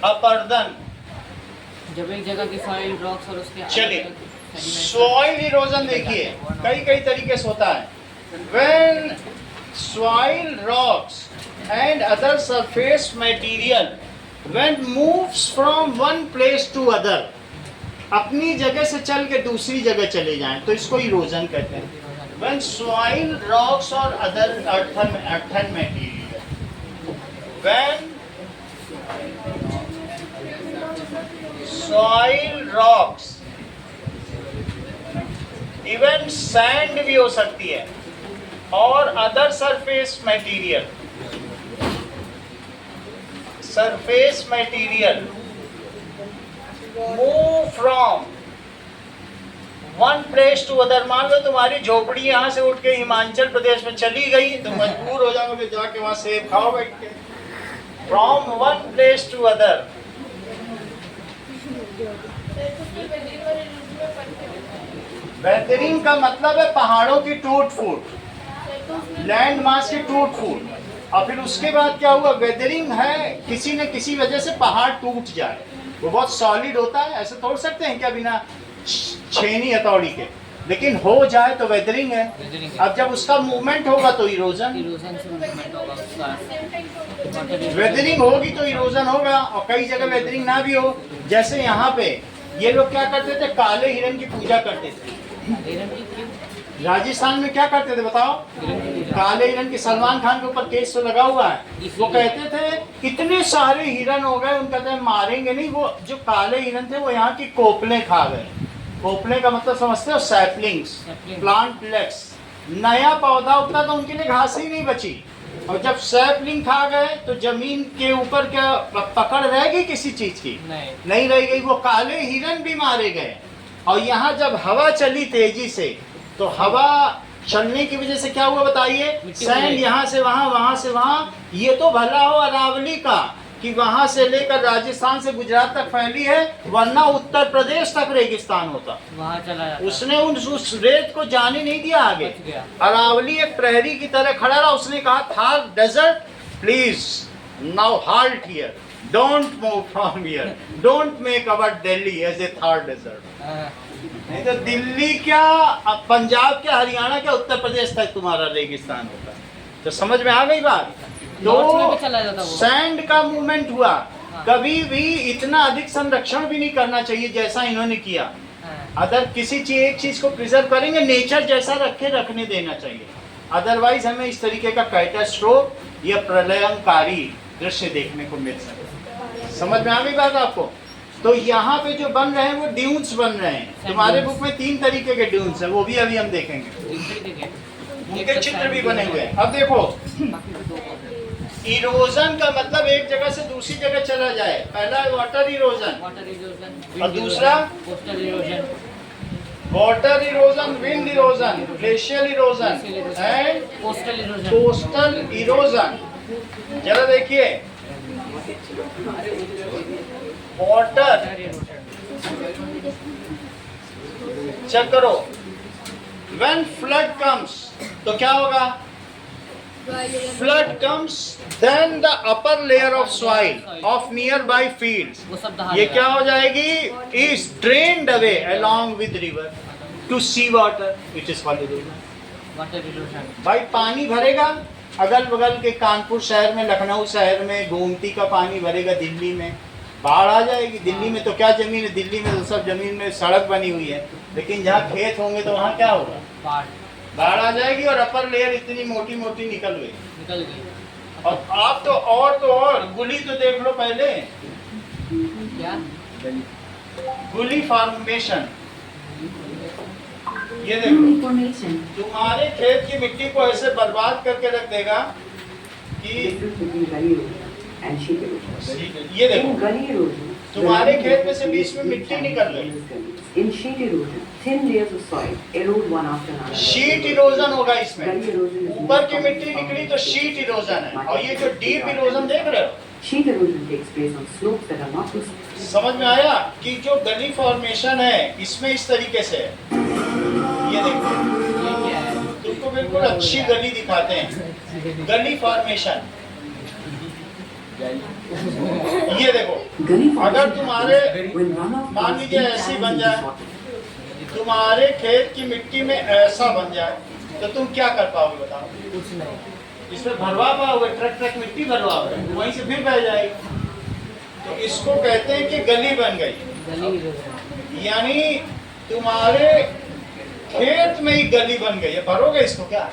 A: अपर्दन।
D: जब एक जगह की सॉइल, रॉक्स और उसके
A: चलिए, सॉइल इरोजन देखिए कई कई तरीके से होता है। When soil, rocks and other surface material when moves from one place to other, अपनी जगह से चल के दूसरी जगह चले जाएं तो इसको इरोजन कहते हैं। व्हेन सॉइल, रॉक्स और other earthen material, when soil, rocks, even sand भी हो सकती है, और other surface material, surface material move from one place to other. मान लो तुम्हारी झोपड़ी यहाँ से उठ के हिमाचल प्रदेश में चली गई तो मजबूर हो जाओगे जाके वहां सेब खाओ बैठ के। From one place to other. Weathering का मतलब है पहाड़ों की टूट फूट, लैंड मास की टूट फूट। और फिर उसके बाद क्या हुआ? वेदरिंग है किसी न किसी वजह से पहाड़ टूट जाए, वो बहुत सॉलिड होता है, ऐसे तोड़ सकते हैं क्या बिना छेनी हथौड़ी के, लेकिन हो जाए तो वेदरिंग है। अब जब उसका मूवमेंट होगा तो इरोजन,
D: इरोजन से मूवमेंट होगा उसका।
A: वेदरिंग होगी तो इरोजन होगा। और कई जगह वेदरिंग ना भी हो, जैसे यहाँ पे ये लोग क्या करते थे? काले हिरन की पूजा करते थे। राजस्थान में क्या करते थे बताओ? काले हिरन की, सलमान खान के ऊपर केस तो लगा हुआ है। वो कहते थे इतने सारे हिरन हो गए, उनका कहते हैं मारेंगे नहीं। वो जो काले हिरन थे वो यहाँ की कोपलें खा गए। कोपले का मतलब समझते हो? Saplings, plant legs. नया पौधा उगता तो उनके लिए घास ही नहीं बची। और जब सैपलिंग खा गए तो जमीन के ऊपर क्या पकड़ रहेगी किसी चीज की? नहीं रह गई। वो काले हिरन भी मारे गए। और यहाँ जब हवा चली तेजी से तो हवा चलने की वजह से क्या हुआ बताइए? सैंड यहाँ से वहाँ, वहाँ से वहाँ। ये तो भला हो अरावली का कि वहां से लेकर राजस्थान से गुजरात तक फैली है, वरना उत्तर प्रदेश तक रेगिस्तान होता।
D: वहाँ चला जाता।
A: उसने उस रेत को जाने नहीं दिया आगे। अरावली एक प्रहरी की तरह खड़ा रहा। उसने कहा Thar desert please now halt here, don't move from here, don't make our Delhi as a Thar desert. नहीं तो दिल्ली क्या, अब पंजाब क्या, हरियाणा क्या, उत्तर प्रदेश तक तुम्हारा रेगिस्तान होता। तो समझ में आ गई बात? तो सैंड का मूवमेंट हुआ। कभी भी इतना अधिक संरक्षण भी नहीं करना चाहिए जैसा इन्होंने किया। अगर किसी चीज एक चीज को प्रिजर्व करेंगे, नेचर जैसा रखने देना चाहिए। अदरवाइज हमें इस तरीके का कैटास्ट्रोफ या प्रलयंकारी दृश्य देखने को मिल सकता है। समझ में आ गई बात आपको? तो यहाँ पे जो बन रहे हैं वो ड्यून्स बन रहे हैं। तुम्हारे बुक में 3 तरीके के ड्यून्स हैं, वो भी अभी हम देखेंगे। उनके चित्र भी बने हुए हैं। अब देखो, इरोजन का मतलब एक जगह से दूसरी जगह चला जाए। पहला वाटर इरोजन, और दूसरा
D: coastal erosion,
A: water erosion, wind erosion, glacial erosion and
D: coastal erosion.
A: Coastal erosion. जरा देखिए, वाटर चेक करो। व्हेन फ्लड कम्स तो क्या होगा? Flood comes, then the upper layer of soil of nearby fields, ये क्या हो जाएगी? Is drained away along with river to sea water. It is called erosion.
D: Water erosion.
A: भाई पानी भरेगा अगल बगल के कानपुर शहर में, लखनऊ शहर में, गोमती का पानी भरेगा दिल्ली में, बाढ़ आ जाएगी। दिल्ली में तो क्या जमीन है? दिल्ली में तो सब जमीन में सड़क बनी हुई है, लेकिन जहाँ खेत होंगे तो वहाँ क्या होगा? बाढ़ आ जाएगी और अपर लेयर इतनी मोटी मोटी निकल गई। और आप तो और गुली तो देख लो पहले।
D: क्या?
A: गुली फॉर्मेशन, ये देखो, तुम्हारे खेत की मिट्टी को ऐसे बर्बाद करके रख देगा कि ये देखो, तुम्हारे खेत में से बीच में मिट्टी निकल गई।
I: thin layers of soil erode one after another.
A: Sheet erosion होगा इसमें।
I: Gully erosion is
A: ऊपर की
I: most
A: मिट्टी
I: commonly
A: निकली
I: found
A: तो
I: in
A: शीट
I: places
A: इरोजन है,
I: like
A: और ये जो
I: Mud
A: डीप
I: Flats,
A: इरोजन देख रहे हो,
I: sheet erosion takes place on slopes that are not too
A: समझ में आया कि जो गली फॉर्मेशन है इसमें इस तरीके से है। ये देखो, तुमको बिल्कुल अच्छी गली दिखाते हैं, गली फॉर्मेशन। ये देखो,
I: Gully
A: अगर
I: formation
A: तुम्हारे
I: happens when runoff
A: मान
I: floods
A: लीजिए
I: deep
A: ऐसी
I: channels
A: बन
I: into
A: जाए,
I: soil.
A: तुम्हारे खेत की मिट्टी में ऐसा बन जाए तो तुम क्या कर पाओगे बताओ?
D: कुछ नहीं।
A: इसमें भरवा पाओगे? ट्रक ट्रक मिट्टी भरवाओगे, वहीं से फिर बह जाएगी। तो इसको कहते हैं कि गली बन गई,
D: गली इरोजन।
A: यानी तुम्हारे खेत में ही गली बन गई है। भरोगे इसको क्या?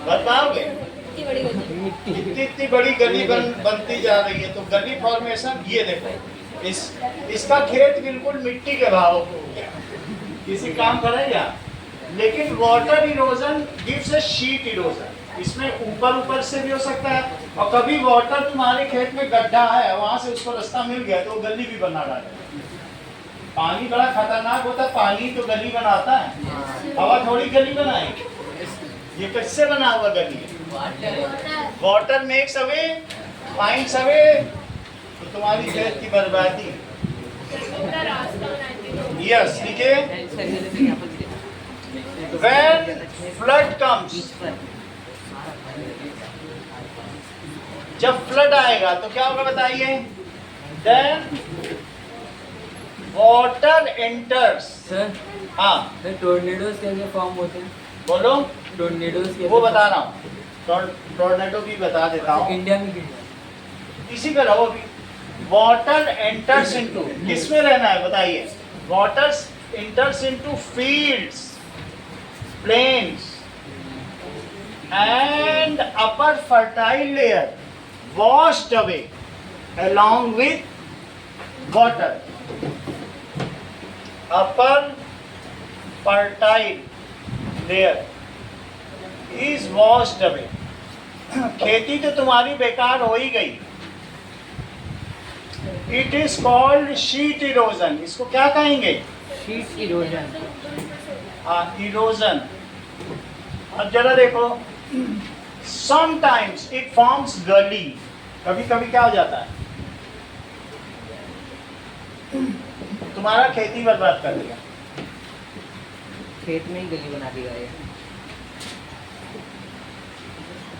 A: भर पाओगे?
H: इतनी बड़ी गली।
A: इतनी बड़ी गली बनती जा रही है। तो गली फॉर्मेशन ये देखो, इसका खेत बिल्कुल मिट्टी के भाव हो गया, किसी काम करेगा। लेकिन water erosion gives a sheet erosion, इसमें ऊपर से भी हो सकता है, और कभी वाटर तुम्हारे खेत में गड्ढा है, वहां से उसको रास्ता मिल गया तो गली भी बना डाले। पानी बड़ा खतरनाक होता है, पानी तो गली बनाता है, हवा थोड़ी गली बनाएगी। ये किससे बना हुआ गली है? Water makes away, finds away. तो तुम्हारी खेत की बर्बादी। यस, लिखिए, when flood comes, जब फ्लड आएगा तो क्या होगा बताइए? Then water enters।
E: सर
A: हाँ
E: सर टोर्नेडोज कैसे फॉर्म होते हैं?
A: बोलो,
E: टोर्नेडोज कैसे?
A: वो बता रहा हूँ, टोर्नेडो भी बता देता हूँ।
E: इंडिया में कितना?
A: इसी पे रहो अभी। वाटर एंटर्स इनटू, किसमें रहना है बताइए? Water enters into fields, plains and upper fertile layer washed away along with water. Upper fertile layer is washed away. खेती तो तुम्हारी बेकार हो ही गई। It is called sheet erosion. इसको क्या कहेंगे?
D: Sheet erosion.
A: इरोजन। अब जरा देखो, समटाइम्स इट फॉर्म्स गली, कभी कभी क्या हो जाता है? तुम्हारा खेती बर्बाद कर दिया,
D: खेत में ही गली बना दी गई है।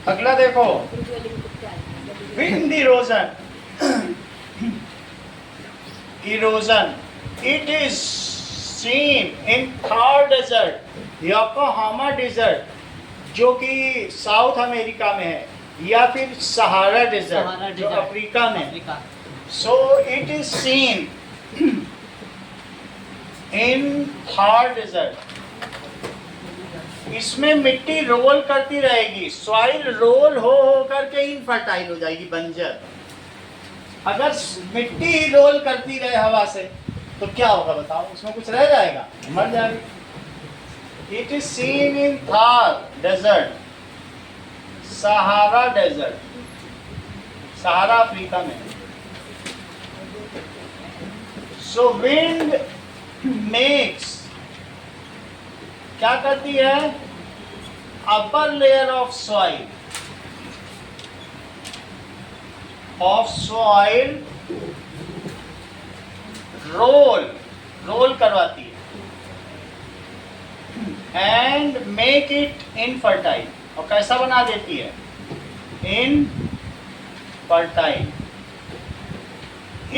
A: अगला देखो, wind erosion. Erosion it is seen in Thar desert, Yokohama desert, जो कि साउथ अमेरिका में है, या फिर सहारा डेजर्ट जो अफ्रीका में है। So it is seen in Thar desert. इसमें मिट्टी रोल करती रहेगी, सॉइल रोल हो करके इनफर्टाइल हो जाएगी, बंजर। अगर मिट्टी ही रोल करती रहे हवा से तो क्या होगा बताओ? उसमें कुछ रह जाएगा? मर जाएगी। It is seen in Thar desert, Sahara desert, Sahara Africa में। सो विंड मेक्स, क्या करती है? Upper layer of soil roll करवाती है एंड मेक इट इनफर्टाइल। और कैसा बना देती है? Infertile.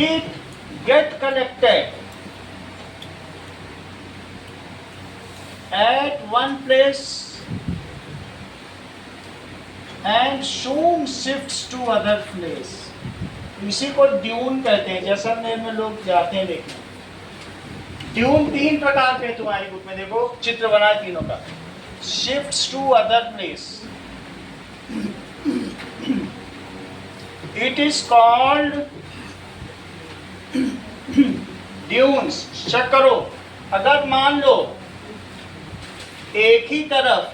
A: It get collected at one place and soon shifts to other place. इसी को ड्यून कहते हैं। जैसलमेर में लोग जाते हैं देखने। ड्यून 3 प्रकार के तुम्हारी बुक में देखो, चित्र बना है तीनों का। Shifts to other place, it is called dunes. Check करो, अगर मान लो एक ही तरफ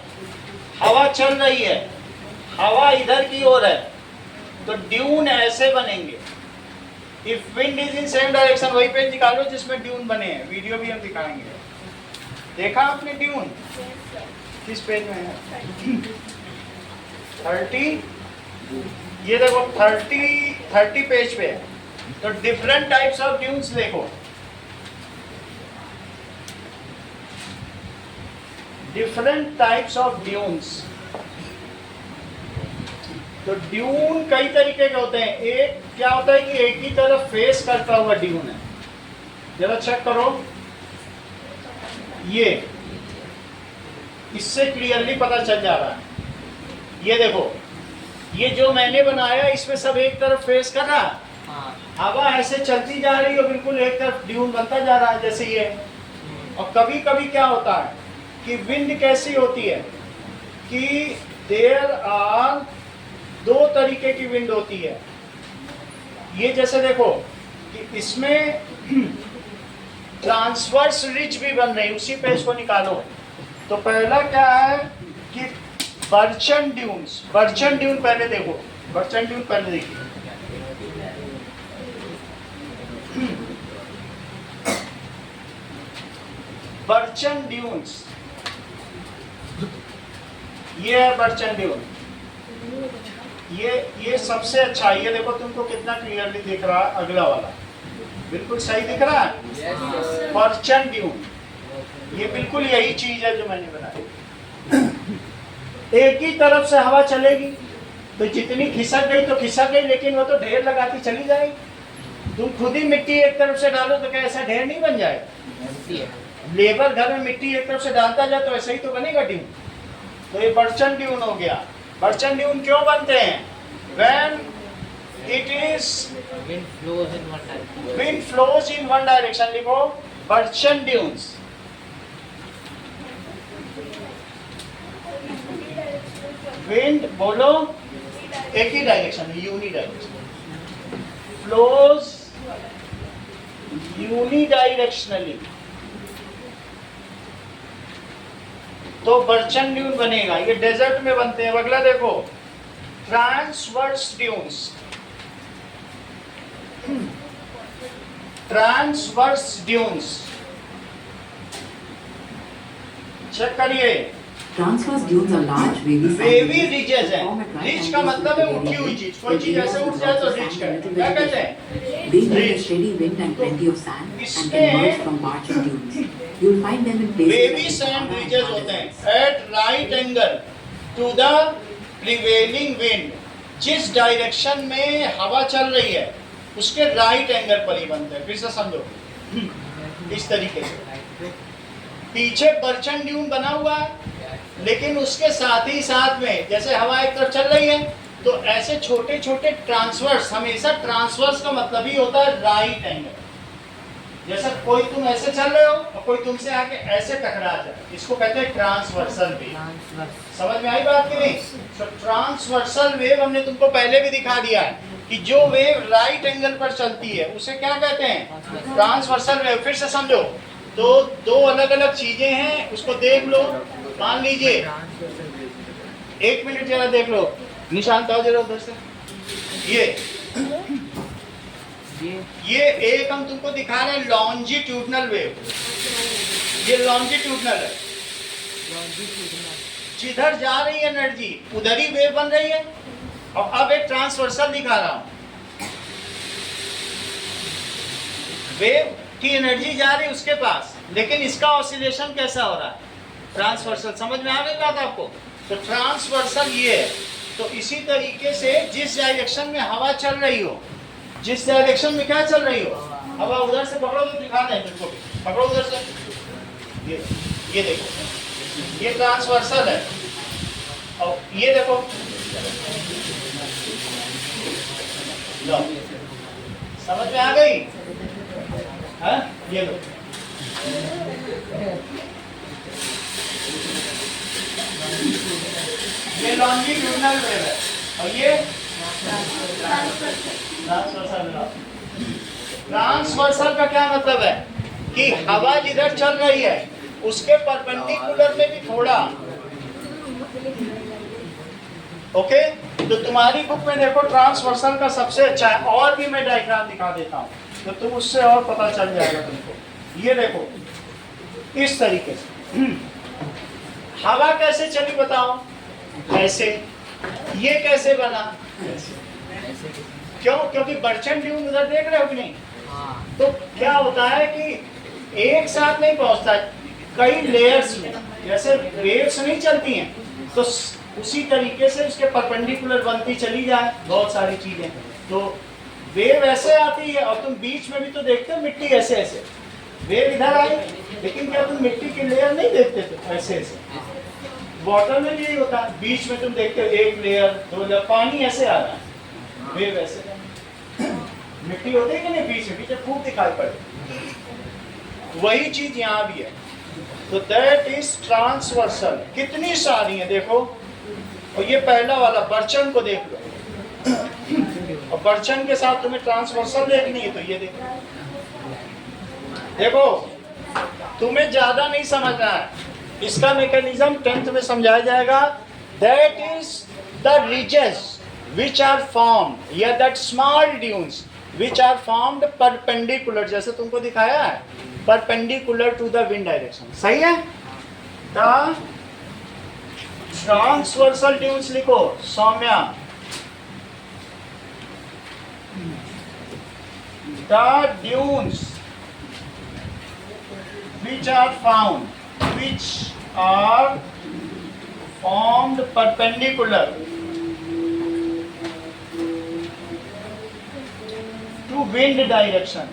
A: हवा चल रही है, हवा इधर की ओर है, तो ड्यून ऐसे बनेंगे। If wind is in same direction, वही पेज निकालो जिसमें ड्यून बने हैं, वीडियो भी हम दिखाएंगे। देखा आपने ड्यून? किस पेज में है? 30, ये देखो 30 पेज पे है। तो डिफरेंट टाइप्स ऑफ ड्यून्स देखो, डिफरेंट टाइप्स ऑफ ड्यून्स। तो ड्यून कई तरीके के होते हैं। एक क्या होता है कि एक ही तरफ फेस करता हुआ ड्यून है, जरा चेक करो, ये इससे क्लियरली पता चल जा रहा है। ये देखो, ये जो मैंने बनाया इसमें सब एक तरफ फेस कर रहा है, हवा ऐसे चलती जा रही है, बिल्कुल एक तरफ ड्यून बनता जा रहा है जैसे ये। और कभी कभी क्या होता है कि विंड कैसी होती है कि देयर आर 2 तरीके की विंड होती है। ये जैसे देखो कि इसमें ट्रांसवर्स रिज भी बन रही, उसी पे इसको निकालो। तो पहला क्या है कि बर्चन ड्यून्स। बर्चन ड्यून पहले देखो, बर्चन ड्यून पहले देखिए। बर्चन ड्यून्स, ये है बर्चन ड्यून। ये सबसे अच्छा, ये देखो तुमको कितना क्लियरली दिख रहा है, अगला वाला बिल्कुल सही दिख रहा है। बर्चन ड्यून, ये बिल्कुल यही चीज है जो मैंने बनाई। एक ही तरफ से हवा चलेगी तो जितनी खिसक गई तो खिसक गई, लेकिन वो तो ढेर लगाती चली जाएगी। तुम खुद ही मिट्टी एक तरफ से डालो तो क्या ऐसा ढेर नहीं बन जाएगा? लेबर घर में मिट्टी एक तरफ से डालता जाए तो ऐसे ही तो बनेगा ड्यून। तो ये बर्चन ड्यून हो गया। बर्चन ड्यून क्यों बनते हैं? When it is wind flows in one direction, लिखो बर्चन ड्यून्स। विंड बोलो एक ही direction, uni direction, flows uni directionally, तो बर्चन ड्यून बनेगा। ये डेजर्ट में बनते हैं। अगला देखो, transverse dunes. Transverse dunes check करिए।
I: Transverse dunes are large wavy
A: wavy ridges है। रिज का मतलब है उठी हुई चीज, कोई चीज ऐसे उठ जाए तो रिज कहते हैं। क्या कहते हैं?
I: They need a steady wind and plenty of sand and can emerge from marching dunes. You'll find them in places
A: wavy
I: like
A: sand
I: Savannah
A: ridges
I: and
A: होते हैं
I: Sandals.
A: At right angle to the prevailing wind. जिस डायरेक्शन में हवा चल रही है उसके राइट एंगल पर ही बनते हैं। फिर से समझो, इस तरीके से पीछे बर्चन ड्यून बना हुआ है, लेकिन उसके साथ ही साथ में जैसे हवा एक तरफ चल रही है तो ऐसे छोटे छोटे ट्रांसवर्स। हमेशा ट्रांसवर्स का मतलब ही होता है राइट एंगल। जैसे कोई तुम ऐसे चल रहे हो और कोई तुमसे आके ऐसे टकरा जाए, इसको कहते हैं ट्रांसवर्सल वेव। समझ में आई बात कि नहीं? तो ट्रांसवर्सल वेव हमने तुमको पहले भी दिखा दिया है कि जो वेव राइट एंगल पर चलती है उसे क्या कहते हैं? Transversal wave. फिर से समझो, तो 2 अलग अलग चीजें हैं, उसको देख लो। मान लीजिए, 1 मिनट जरा देख लो, निशांत आओ जरा उधर से। ये एक हम तुमको दिखा रहे हैं लॉन्जिट्यूडनल वेव। ये लॉन्जिट्यूडनल है, जिधर जा रही है एनर्जी उधर ही वेव बन रही है। और अब एक ट्रांसवर्सल दिखा रहा हूं, वेव की एनर्जी जा रही है उसके पास, लेकिन इसका ऑसिलेशन कैसा हो रहा है? ट्रांसवर्सल। समझ में आ गई बात आपको? तो ट्रांसवर्सल ये है। तो इसी तरीके से जिस डायरेक्शन में हवा चल रही हो, जिस डायरेक्शन में क्या चल रही हो, हवा उधर से पकड़ो तो दिखा दें तुमको, पकड़ो उधर से। ये देखो, ये ट्रांसवर्सल है। और ये देखो, लो, समझ में आ गई? हाँ, ये लो, ये लॉन्जिट्यूडनल वेव है और ये ट्रांसवर्सल। ट्रांसवर्सल का क्या मतलब है कि हवा जिधर चल रही है उसके परपेंडिकुलर में भी थोड़ा। ओके, तो तुम्हारी बुक में देखो ट्रांसवर्सल का सबसे अच्छा है। और भी मैं डायग्राम दिखा देता हूँ तो तुम उससे और पता चल जाएगा तुमको। ये देखो, इस तरीके से हवा कैसे चली बताओ? ऐसे। ये कैसे बना? क्यों? क्योंकि बर्चन ड्यून उधर देख रहे हो कि नहीं? तो क्या होता है कि एक साथ नहीं पहुंचता, कई लेयर्स में, जैसे वेव्स नहीं चलती हैं, तो उसी तरीके से उसके परपेंडिकुलर बनती चली जाए बहुत सारी चीजें। तो वेव ऐसे आती है, और तुम बीच में भी तो देखते हो मिट्टी ऐसे ऐसे, वेव इधर आई, लेकिन क्या तुम मिट्टी की लेयर नहीं देखते थे ऐसे ऐसे? वाटर में भी यही होता है, बीच में तुम देखते हो एक लेयर, दो लेयर, पानी ऐसे आ रहा है, वेव ऐसे। मिट्टी होती है कि नहीं बीच में? बीच में खूब दिखाई पड़े। वही चीज यहाँ भी है। तो दैट इज ट्रांसवर्सल। कितनी सारी है देखो। और ये पहला वाला बर्चन को देख लो, और बर्चन के साथ तुम्हें ट्रांसवर्सल देखनी है तो ये देखो। देखो तुम्हें ज्यादा नहीं समझना है, इसका मैकेनिज्म 10th में समझाया जाएगा। That is the ridges which are formed, या that small dunes which are formed perpendicular, जैसे तुमको दिखाया है, perpendicular to the wind direction। सही है? the transversal dunes लिखो Saumya. the dunes which are formed perpendicular to wind direction।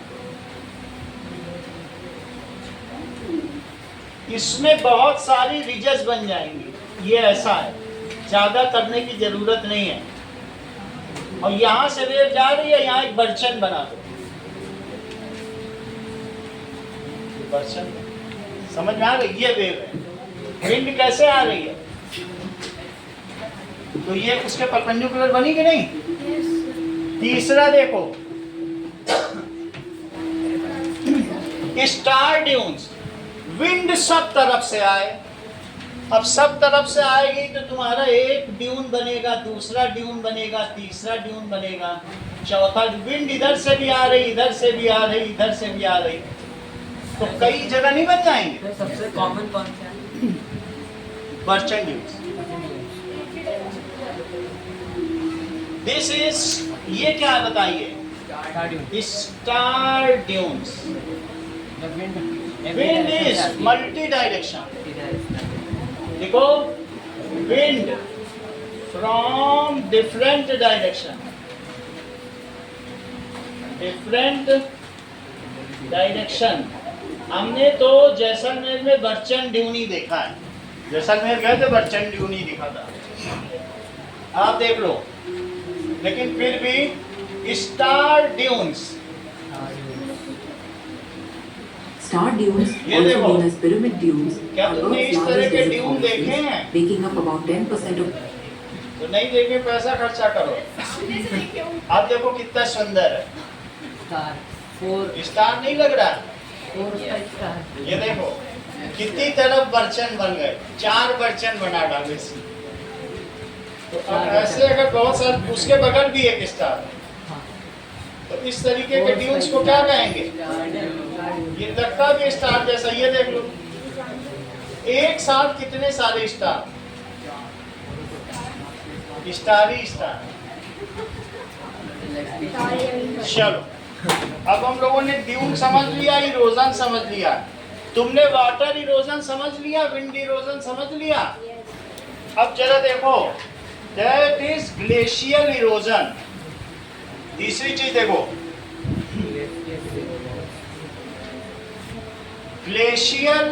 A: इसमें बहुत सारी रिजेस बन जाएंगी। ये ऐसा है, ज्यादा करने की जरूरत नहीं है। और यहां से वेव जा रही है, यहाँ एक बर्चन बना दो। बर्चन समझ में आ रही? ये वेव है, विंड कैसे आ रही है, तो ये उसके परपेंडिकुलर बनी कि नहीं? तीसरा देखो, स्टार ड्यून्स। विंड सब तरफ से आए, अब सब तरफ से आएगी तो तुम्हारा एक ड्यून बनेगा, दूसरा ड्यून बनेगा, तीसरा ड्यून बनेगा, चौथा। विंड इधर से भी आ रही, इधर से भी आ रही, इधर से भी आ रही, तो कई जगह नहीं बन जाएंगे।
E: तो सबसे कॉमन कौन सा है?
A: बर्चन ड्यून्स। दिस इज, ये क्या बताइए? Star dunes. Wind is multi direction. देखो, wind from different direction, different direction. हमने तो जैसलमेर में बर्चन ड्यूनी देखा है, जैसलमेर गए थे बर्चन ड्यूनी दिखा था, आप देख लो। लेकिन फिर भी स्टार ड्यून्स,
I: Star dunes,
A: ये
I: also
A: देखो।
I: known as pyramid dunes,
A: क्या
I: are
A: तुमने
I: Earth's
A: इस तरह
I: largest
A: के
I: desert
A: ड्यून देखे
I: formations,
A: हैं?
I: making up about 10% of
A: तो नहीं देखे, पैसा खर्चा करो। आप देखो कितना सुंदर है।
E: स्टार 4
A: स्टार नहीं लग रहा?
E: 4 स्टार।
A: ये देखो कितनी तरफ बर्चन बन गए, 4 बर्चन बना डाले इसमें। तो अब ऐसे अगर बहुत सारे, उसके बगल भी एक स्टार, तो इस तरीके के ड्यून्स को क्या कहेंगे? ये लगता भी स्टार जैसा। ये देख लो, एक साथ कितने सारे स्टार, स्टार ही स्टार। चलो, अब हम लोगों ने ड्यून समझ लिया, इरोजन समझ लिया। तुमने वाटर इरोजन समझ लिया, विंड इरोजन समझ लिया। अब जरा देखो, दैट इज ग्लेशियल इरोजन। तीसरी चीज देखो, glacial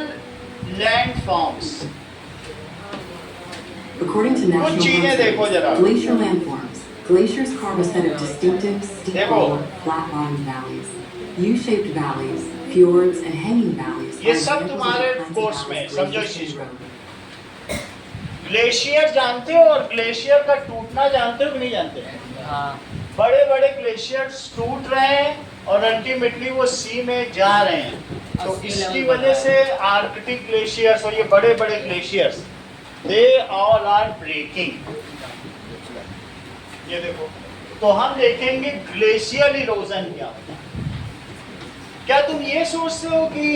A: landforms.
I: According to national
A: चीजें देखो जरा।
I: park glacier landforms, glaciers carve a set of distinctive, steep
A: देखो।
I: walled, flat-bottomed valleys. U-shaped valleys, fjords, and hanging valleys.
A: ये
I: are
A: सब
I: examples of
A: तुम्हारे
I: the kinds of
A: कोर्स में,
I: valleys
A: समझो
I: glaciers
A: इस चीज को।
I: grow.
A: ग्लेशियर जानते हो, और ग्लेशियर का टूटना जानते हो कि नहीं जानते?
E: हाँ।
A: बड़े बड़े ग्लेशियर्स टूट रहे हैं और अल्टीमेटली वो सी में जा रहे हैं। तो इसकी वजह से आर्कटिक ग्लेशियर्स और ये बड़े बड़े glaciers, they all are breaking. ये देखो, तो हम देखेंगे ग्लेशियल इरोजन क्या होता है। क्या तुम ये सोचते हो कि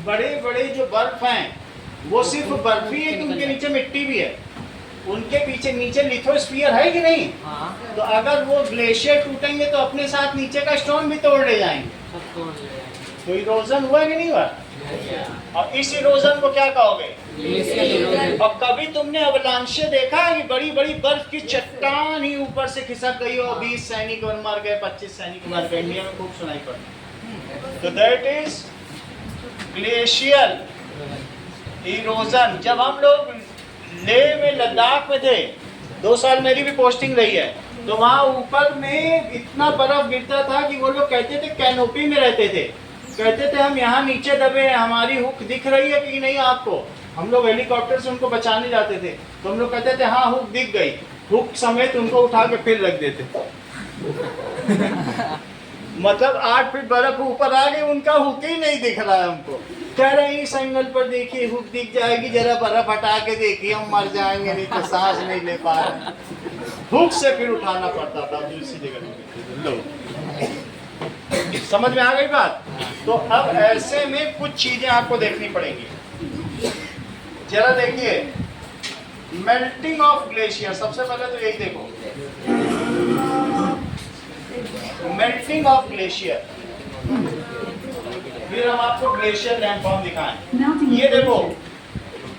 A: बड़े बड़े जो बर्फ हैं वो सिर्फ बर्फ ही है कि उनके नीचे मिट्टी भी है, उनके पीछे नीचे लिथोस्फीयर है कि नहीं?
E: हाँ
A: तो अगर वो ग्लेशियर टूटेंगे तो अपने साथ नीचे का स्टोन भी तोड़ ले जाएंगे।
E: सब तोड़ ले जाएंगे।
A: तो इरोजन हुआ कि नहीं हुआ? और इस इरोजन को क्या कहोगे?
E: Glacial erosion.
A: और कभी तुमने अवलांचे देखा है कि बड़ी बड़ी बर्फ की चट्टान ही ऊपर से खिसक गई हो, 20 सैनिक और मर गए, 25 सैनिक मर गए? इंडिया में खूब सुनाई पड़ती। तो दैट इज ग्लेशियल इरोजन। जब हम लोग लेह में लद्दाख में थे, 2 साल मेरी भी पोस्टिंग रही है, तो वहाँ ऊपर में इतना बर्फ गिरता था कि वो लोग कहते थे कैनोपी में रहते थे, कहते थे हम यहाँ नीचे दबे हैं, हमारी हुक दिख रही है कि नहीं आपको? हम लोग हेलीकॉप्टर से उनको बचाने जाते थे, तो हम लोग कहते थे हाँ हुक दिख गई, हुक समेत उनको उठा के फिर रख देते। मतलब 8 फीट बर्फ ऊपर आ गई, उनका हुक ही नहीं दिख रहा है हमको। कह रहे हैं इस एंगल पर देखिए हुक दिख जाएगी, जरा बर्फ हटा के देखिए, हम मर जाएंगे नहीं तो सांस नहीं ले पा रहे। हुक से फिर उठाना पड़ता था दूसरी जगह। लो समझ में आ गई बात? तो अब ऐसे में कुछ चीजें आपको देखनी पड़ेंगी। जरा देखिए मेल्टिंग ऑफ ग्लेशियर। सबसे पहले तो यही देखो, मेल्टिंग ऑफ ग्लेशियर। फिर हम आपको ग्लेशियर लैंडफॉर्म दिखाएं। ये देखो,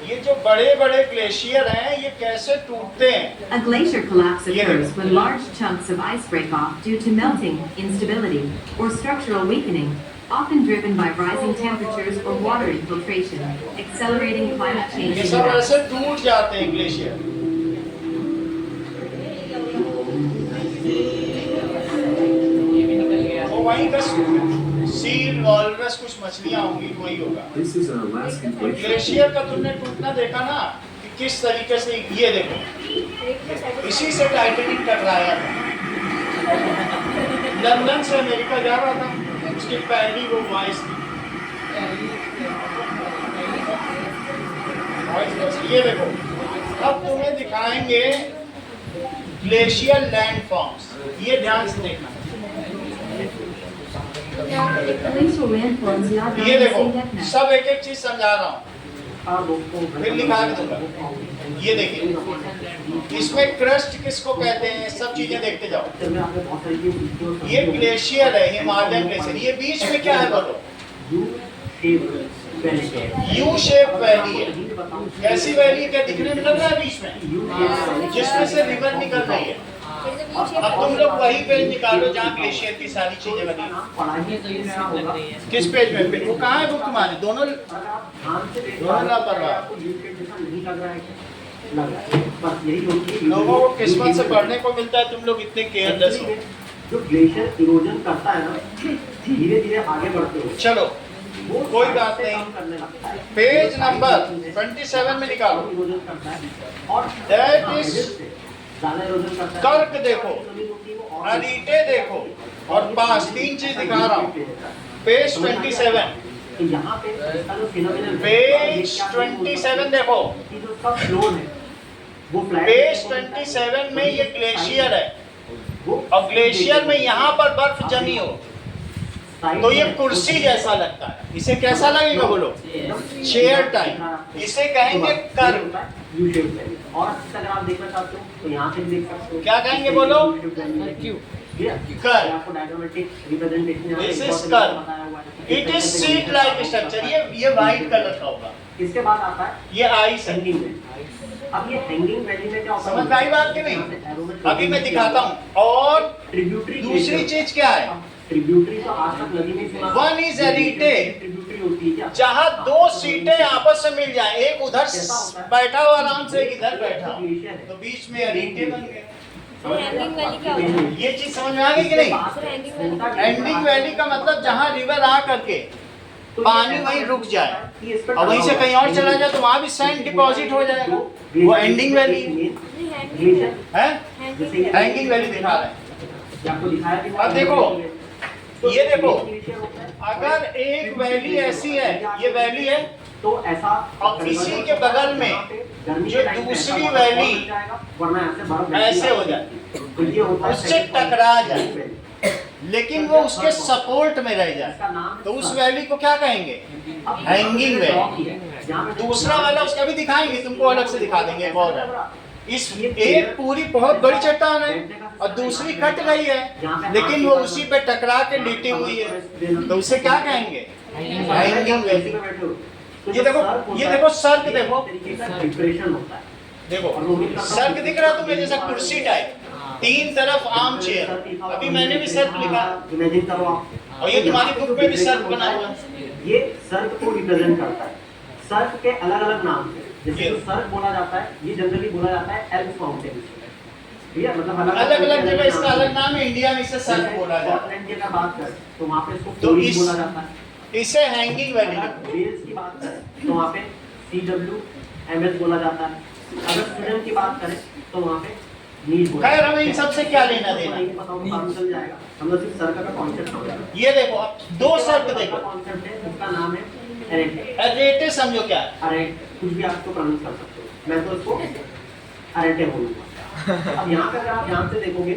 A: ये जो बड़े बड़े ग्लेशियर हैं, ये कैसे टूटते हैं?
I: A glacier collapse occurs when large chunks of ice break off due to melting, instability, or structural weakening, often driven by rising temperatures or water infiltration, accelerating climate change.
A: ये सब ऐसे टूट जाते हैं ग्लेशियर। वो वहीं का सील, वॉलरस, कुछ मछलियां होंगी, वही होगा।
B: This is an Alaskan glacier.
A: Glacier का तुमने टूटना देखा ना कि किस तरीके से? ये देखो, इसी से टाइटेनिक टकराया था। लंदन से अमेरिका जा रहा था, उसकी पहली वो वॉइस थी। ये देखो, अब तुम्हें दिखाएंगे ग्लेशियर लैंडफॉर्म्स। ये ध्यान से देखना। ये देखो, सब एक एक चीज समझा रहा हूँ, फिर लिखा के दूंगा। ये देखिए, इसमें क्रस्ट किसको कहते हैं, सब चीजें देखते जाओ। ये ग्लेशियर है, हिमालयन ग्लेशियर। ये बीच में क्या है बोलो? यू शेप वैली है। कैसी वैली है? क्या दिखने में लग रहा है बीच में, जिसमें से रिवर निकल रही है। अब तुम लोग वही पेज निकालो जहाँ ग्लेशियर की सारी चीजें बनी। किस पेज में? वो कहाँ है बुक तुम्हारी? दोनों लापरवाह। लोगों को किस्मत से पढ़ने को मिलता है, तुम लोग इतने केयरलेस हो।
G: जो ग्लेशियर इरोजन करता है ना, धीरे धीरे आगे बढ़ते हो।
A: चलो कोई बात नहीं, पेज नंबर 27 में निकालो। दैट इज कर्क देखो, अरीटे देखो, और पास 3 चीज दिखा रहा हूँ। पेज 27, पेज 27 देखो। पेज 27 में ये ग्लेशियर है, और ग्लेशियर में यहाँ पर बर्फ जमी हो तो ये कुर्सी जैसा लगता है। इसे कैसा लगेगा बोलो? Chair type. इसे कहेंगे कर्व।
G: और अगर आप देखना चाहते हो तो यहाँ से देख सकते हो।
A: क्या कहेंगे बोलो? It is seat like structure. ये व्हाइट कलर का होगा।
G: इसके बाद आता है
A: ये आइस हैंगिंग।
G: अब ये हैंगिंग वैली में क्या होता है?
A: समझ में आई बात कि नहीं? अभी मैं दिखाता हूँ। और
G: ट्रिब्यूटरी
A: दूसरी चीज क्या है?
G: ट्रिब्यूटरी तो आज तक नदी में सुना।
A: वन इज एरीटे,
G: ट्रिब्यूटरी होती है क्या?
A: जहाँ 2 सीटें आपस में मिल जाए, एक उधर बैठा हो आराम से, एक इधर बैठा, तो बीच में एरीटे बन गए।
H: हैंगिंग वैली क्या होता है?
A: ये चीज समझ में आ गई कि नहीं? एंडिंग वैली का मतलब जहाँ रिवर आ करके पानी वहीं रुक जाए और वहीं से कहीं और चला जाए, तो वहाँ भी सैंड डिपॉजिट हो जाएगा। वो एंडिंग वैली है। हैंगिंग वैली दिखा रहे हैं। अब देखो, ये देखो, अगर एक वैली ऐसी है, ये वैली है,
G: तो ऐसा,
A: और इसी के बगल में जो दूसरी वैली ऐसे हो जाए, उससे टकरा जाए, लेकिन वो उसके सपोर्ट में रह जाए, तो उस वैली को क्या कहेंगे? Hanging valley. दूसरा वाला उसका भी दिखाएंगे, तुमको अलग से दिखा देंगे। एक और है, इस एक पूरी बहुत बड़ी चट्टान है और दूसरी कट गई है, लेकिन वो उसी पे टकरा के लेटी हुई है, तो उसे क्या कहेंगे? Hanging valley. ये देखो सर्क, देखो
G: डिप्रेशन होता है।
A: देखो सर्क दिख रहा है तुम्हें, जैसा कुर्सी टाइप, तीन तरफ आर्म चेयर। अभी मैंने भी सर्क लिखा,
G: इमेजिन करो आप,
A: और ये तुम्हारी बुक पे भी सर्क बना हुआ है।
G: ये सर्क को रिप्रेजेंट करता है। सर्क के अलग अलग नाम है, जैसे तो सर्क बोला जाता है, ये जनरली बोला जाता है एल्प्स माउंटेन। ठीक है, मतलब
A: अलग अलग जगह इसका अलग नाम है, इंडिया में इसे सर्क बोला जाता है।
G: स्कॉटलैंड की अगर बात करें तो वहाँ पे इसको
A: तो
G: कोरी
A: इस-
G: बोला जाता है।
A: इसे हैंगिंग वैली।
G: वेल्स की बात करें तो वहाँ पे CWMS बोला जाता है। अगर स्वीडन की बात करें तो वहाँ पे नील बोला
A: खैर हमें इन सबसे क्या लेना देना?
G: नहीं पता होगा, काम चल जाएगा। हम लोग सिर्फ सर्क का कॉन्सेप्ट समझेंगे।
A: ये देखो, अब दो सर्क देखो,
G: कॉन्सेप्ट है, उसका नाम है अरेटे।
A: अरेटे समझो क्या है?
G: अरेट, कुछ भी आपको प्रोनाउंस कर सकते हो, मैं तो इसको अरेटे बोलूंगा। अब यहाँ पे अगर आप ध्यान से देखोगे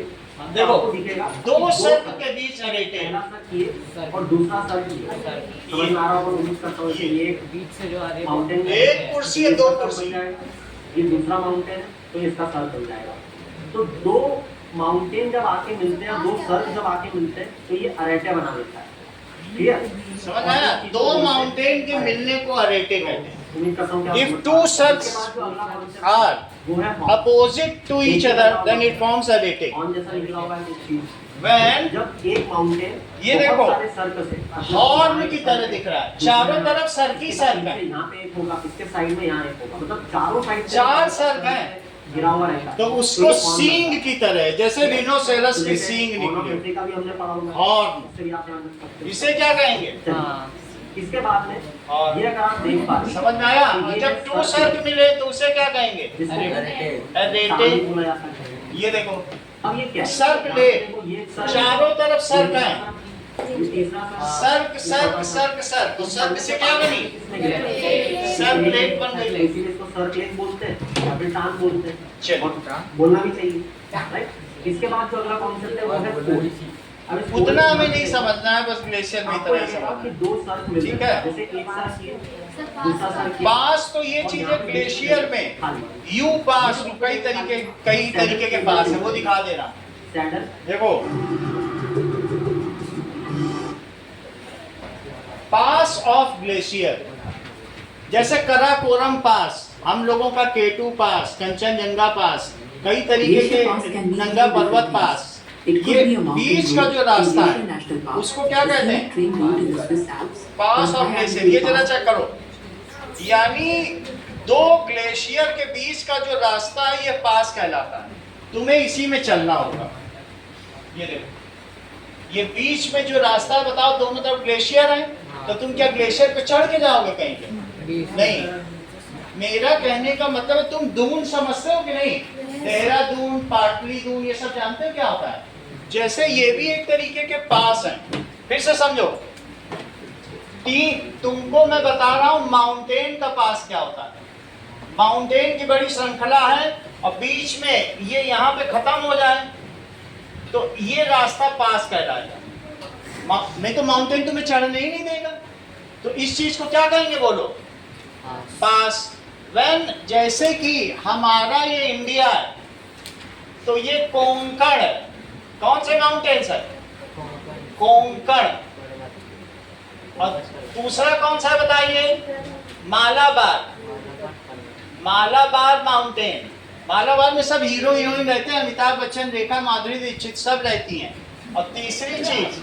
A: देखो,
G: आपको दिखेगा
A: दो सर्क के बीच अरेटे
G: पहला सर्क ये और दूसरा सर्क ये। समझ में आ रहा होगा, उम्मीद करता हूँ कि ये एक
D: बीच से जो आ रही
G: माउंटेन
A: एक कुर्सी है, दो कुर्सी।
G: ये दूसरा माउंटेन है तो इसका सर्क बन जाएगा। तो दो माउंटेन जब आके मिलते हैं, दो सर्क जब आके मिलते हैं तो ये अरेटे बना देता है। ठीक है,
A: समझ आया? दो माउंटेन के मिलने को अरेटे कहते हैं।
G: उम्मीद करता हूँ कि आप
A: If
G: समझ
A: two
G: पाए।
A: circs
G: इसके बाद जो अगला concept
A: are
G: वो है
A: opposite to each other, then it forms a arete.
G: Horn जैसा निकला हुआ है कुछ चीज।
A: When
G: जब एक माउंटेन
A: ये देखो,
G: सारे सर्क से
A: हॉर्न की तरह दिख रहा है, चारों तरफ सर्क ही सर्क है,
G: यहाँ पे एक होगा, इसके साइड में यहाँ एक होगा, मतलब चारों साइड से
A: चार सर्क हैं।
G: गिरा हुआ रहता है।
A: तो उसको सींग की तरह, जैसे रिनोसेरस की
G: जैसे
A: सींग
G: Horn of
A: निकली,
G: Africa भी हमने पढ़ा हुआ है।
A: हॉर्न,
G: इससे भी आप ध्यान रख सकते हैं।
A: इसे क्या कहेंगे?
D: हाँ
G: इसके बाद में
A: और
G: ये अगर आप देख पा रहे हैं,
A: समझ में आया?
G: तो ये
A: जब टू सर्क मिले तो उसे क्या कहेंगे?
G: जिसको
A: अरेटे।
G: सारणी बोला जाता है।
A: ये देखो,
G: अब ये क्या है?
A: सर्क ले,
G: ये सर्क-
A: चारों तरफ सर्क है,
G: ये तीसरा
A: सर्क सर्क सर्क सर्क, तो सर्क से क्या बनी? सर्क लेक बन गई।
G: इसीलिए इसको सर्क लेक बोलते हैं या फिर टांग बोलते हैं।
A: चलो।
G: और बोलना भी चाहिए, राइट? इसके बाद जो अगला कॉन्सेप्ट है वो है फोर्स। अब इस force
A: उतना
G: को
A: हमें नहीं समझना है, बस ग्लेशियर में
G: आपको
A: इतना ही
G: लगेगा
A: समझना
G: कि
A: है।
G: दो सर्क मिल
A: ठीक
G: रहे हैं।
A: है।
G: जैसे एक सर्क ये, दूसरा सर्क ये।
A: पास तो ये
G: और
A: चीजें
G: यहाँ पे
A: ग्लेशियर में
G: खाली।
A: यू पास कई तरीके के पास है, वो दिखा दे रहा।
G: सैडल
A: देखो, पास ऑफ ग्लेशियर, जैसे कराकोरम पास, हम लोगों का केटू पास, कंचनजंगा पास, कई तरीके के नंगा पर्वत पास, ये बीच का जो रास्ता है उसको क्या कहते हैं? पास ऑफ ग्लेशियर। ये जरा चेक करो, यानी दो ग्लेशियर के बीच का जो रास्ता है ये पास कहलाता है। तुम्हें इसी में चलना होगा। ये देखो, ये बीच में जो रास्ता है, बताओ दोनों तरफ ग्लेशियर है, तो तुम क्या ग्लेशियर पे चढ़ के जाओगे कहीं पे? नहीं। मेरा कहने का मतलब है, तुम दून समझते हो कि नहीं? देहरादून, पाटली दून, ये सब जानते हो क्या होता है? जैसे ये भी एक तरीके के पास हैं। फिर से समझो, तुमको मैं बता रहा हूं माउंटेन का पास क्या होता है। माउंटेन की बड़ी श्रृंखला है और बीच में ये यहाँ पे खत्म हो जाए तो ये रास्ता पास कहलाएगा। नहीं तो माउंटेन तुम्हें चढ़ने ही नहीं देगा। तो इस चीज को क्या कहेंगे बोलो? पास। व्हेन, जैसे कि हमारा ये इंडिया है तो ये कोंकण है। कौन से माउंटेन्स है? कोंकण। और दूसरा कौन सा बताइए? मालाबार। मालाबार माउंटेन। मालाबार में सब हीरो हीरोइन रहते हैं, अमिताभ बच्चन, रेखा, माधुरी दीक्षित सब रहती हैं। और तीसरी चीज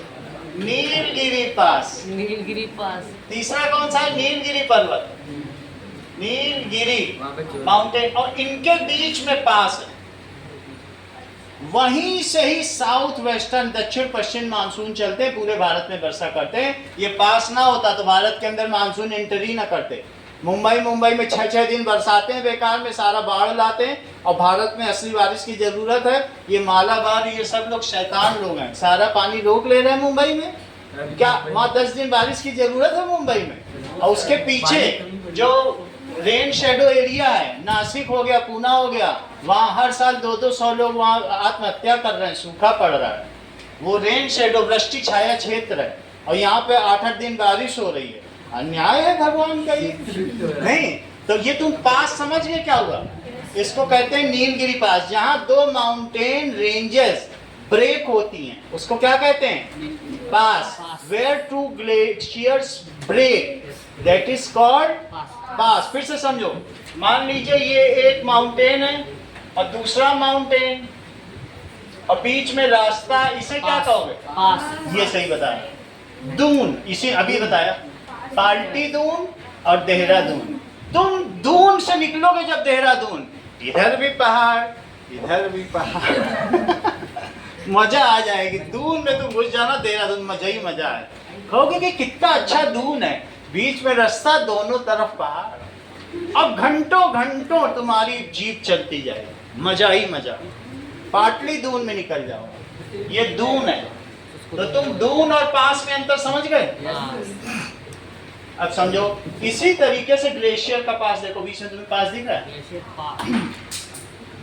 A: नीलगिरी पास।
D: नीलगिरी पास।
A: तीसरा कौन सा है? नीलगिरी पर्वत, नीलगिरी माउंटेन, और इनके बीच में पास है। वहीं से ही साउथ वेस्टर्न, दक्षिण पश्चिम मानसून चलते हैं, पूरे भारत में वर्षा करते हैं। ये पास ना होता तो भारत के अंदर मानसून एंटर ही ना करते। मुंबई में 6-6 दिन बरसाते हैं बेकार में, सारा बाढ़ लाते हैं। और भारत में असली बारिश की जरूरत है। ये मालाबार, ये सब लोग शैतान लोग हैं, सारा पानी रोक ले रहे हैं मुंबई में। क्या वहाँ 10 दिन बारिश की जरूरत है मुंबई में? और उसके पीछे जो रेन शेडो एरिया है, नासिक हो गया, पूना हो गया, वहाँ हर साल 200 लोग वहाँ आत्महत्या कर रहे हैं, सूखा पड़ रहा है। वो रेन शेडो, वृष्टि छाया क्षेत्र है और यहाँ पे 8-8 दिन बारिश हो रही है। अन्याय है भगवान का ये। नहीं तो ये तुम पास समझ गए क्या हुआ? इसको कहते हैं नीलगिरी पास, जहां दो माउंटेन रेंजेस ब्रेक होती हैं उसको क्या कहते हैं? Pass. Where two glaciers break that is called pass. फिर से समझो, मान लीजिए ये एक माउंटेन है और दूसरा माउंटेन और बीच में रास्ता, इसे क्या कहोगे?
D: पास।
A: ये सही बताया। दून, इसे अभी बताया, पाल्टी दून और देहरादून। तुम दून से निकलोगे जब देहरादून, इधर भी पहाड़ इधर भी पहाड़ मजा आ जाएगी। दून में तुम घुस जाना, देहरादून मजा ही मजा है। कहोगे कि कितना अच्छा दून है, बीच में रास्ता, दोनों तरफ पहाड़। अब घंटों घंटों तुम्हारी जीप चलती जाएगी, मजा ही मजा। पाटली दून में निकल जाओ, ये दून है। तो तुम दून और पास में अंतर समझ गए? अब समझो, इसी तरीके से ग्लेशियर का पास देखो, बीच में तुम्हें पास दिख रहा है?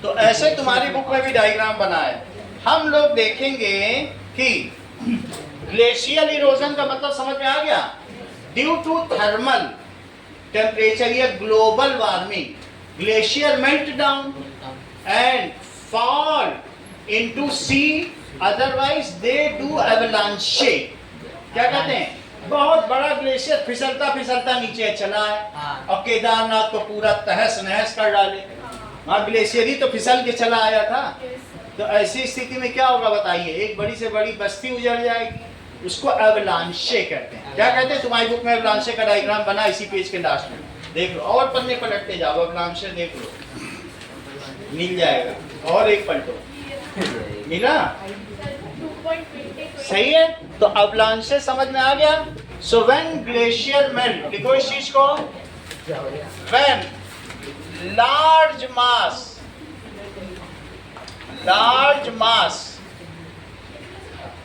A: तो ऐसे तुम्हारी बुक में भी डायग्राम बना है। हम लोग देखेंगे कि ग्लेशियल इरोजन का मतलब समझ में आ गया? ड्यू टू थर्मल टेम्परेचर या global warming, glacier melt down and fall into sea, otherwise they do avalanche। क्या कहते हैं? बहुत बड़ा ग्लेशियर फिसलता फिसलता नीचे चला है और केदारनाथ को पूरा तहस नहस कर डाले। वहाँ ग्लेशियर ही तो फिसल के चला आया था। तो ऐसी स्थिति में क्या होगा बताइए? एक बड़ी से बड़ी बस्ती उजड़ जाएगी, उसको एवलांशे कहते हैं। क्या कहते हैं? तुम्हारी बुक में एवलांशे का डायग्राम बना, इसी पेज के लास्ट में देख लो, और पन्ने पलटते जाओ, एवलांशे देख लो, मिल जाएगा। और एक पलटो, मिला? सही है। तो अवलांशे समझ में आ गया। सो व्हेन ग्लेशियर मेल्ट, लिखो इस चीज को, when large mass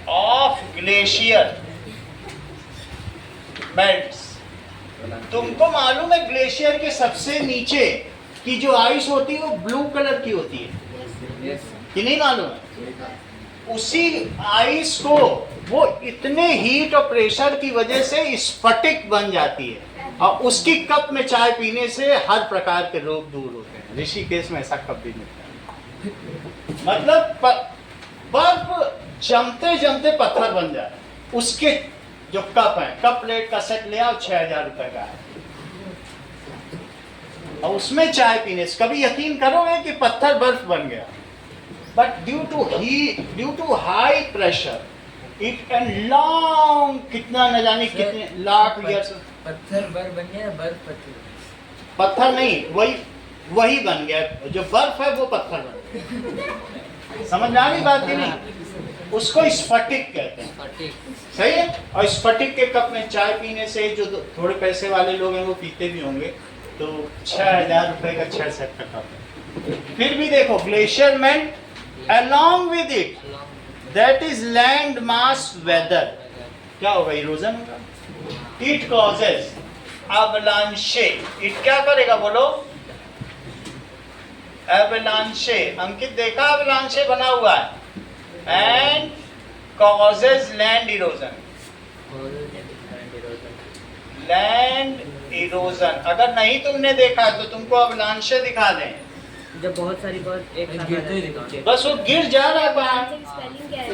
A: of glacier melts. तुमको मालूम है ग्लेशियर के सबसे नीचे की जो आइस होती है वो ब्लू कलर की होती है, कि नहीं मालूम है? उसी आइस को वो इतने हीट और प्रेशर की वजह से स्फटिक बन जाती है और उसकी कप में चाय पीने से हर प्रकार के रोग दूर होते हैं। ऋषिकेश में ऐसा कप भी मिलता है। मतलब बर्फ जमते जमते पत्थर बन जाए। उसके जो कप है, कप प्लेट का सेट ले आओ, 6000 रुपए का है, और उसमें चाय पीने से कभी यकीन करोगे कि पत्थर बर्फ बन गया? But due to heat, due to high pressure, it can long, कितना न जाने कितने लाख ईयर्स।
E: पत्थर बर्फ बन गया, बर्फ
A: पत्थर नहीं, वही बन गया। जो बर्फ है वो पत्थर बन गया। समझ आ रही बात की नहीं? उसको स्फटिक कहते हैं। सही है। और स्फटिक के कप में चाय पीने से जो थोड़े पैसे वाले लोग हैं वो पीते भी होंगे, तो 6000 रुपए का 6 सेट का कप है। फिर भी देखो, glacier melt along with it, that is land mass weather, क्या होगा? इरोजन होगा। It causes avalanche। It क्या करेगा बोलो? avalanche। अंकित देखा avalanche बना हुआ है। and causes land erosion। land erosion अगर नहीं तुमने देखा तो तुमको avalanche दिखा दें।
D: जब बहुत सारी बात एक साथ आ जाती है,
A: बस वो गिर जा रहा है बाहर।
H: स्पेलिंग क्या है?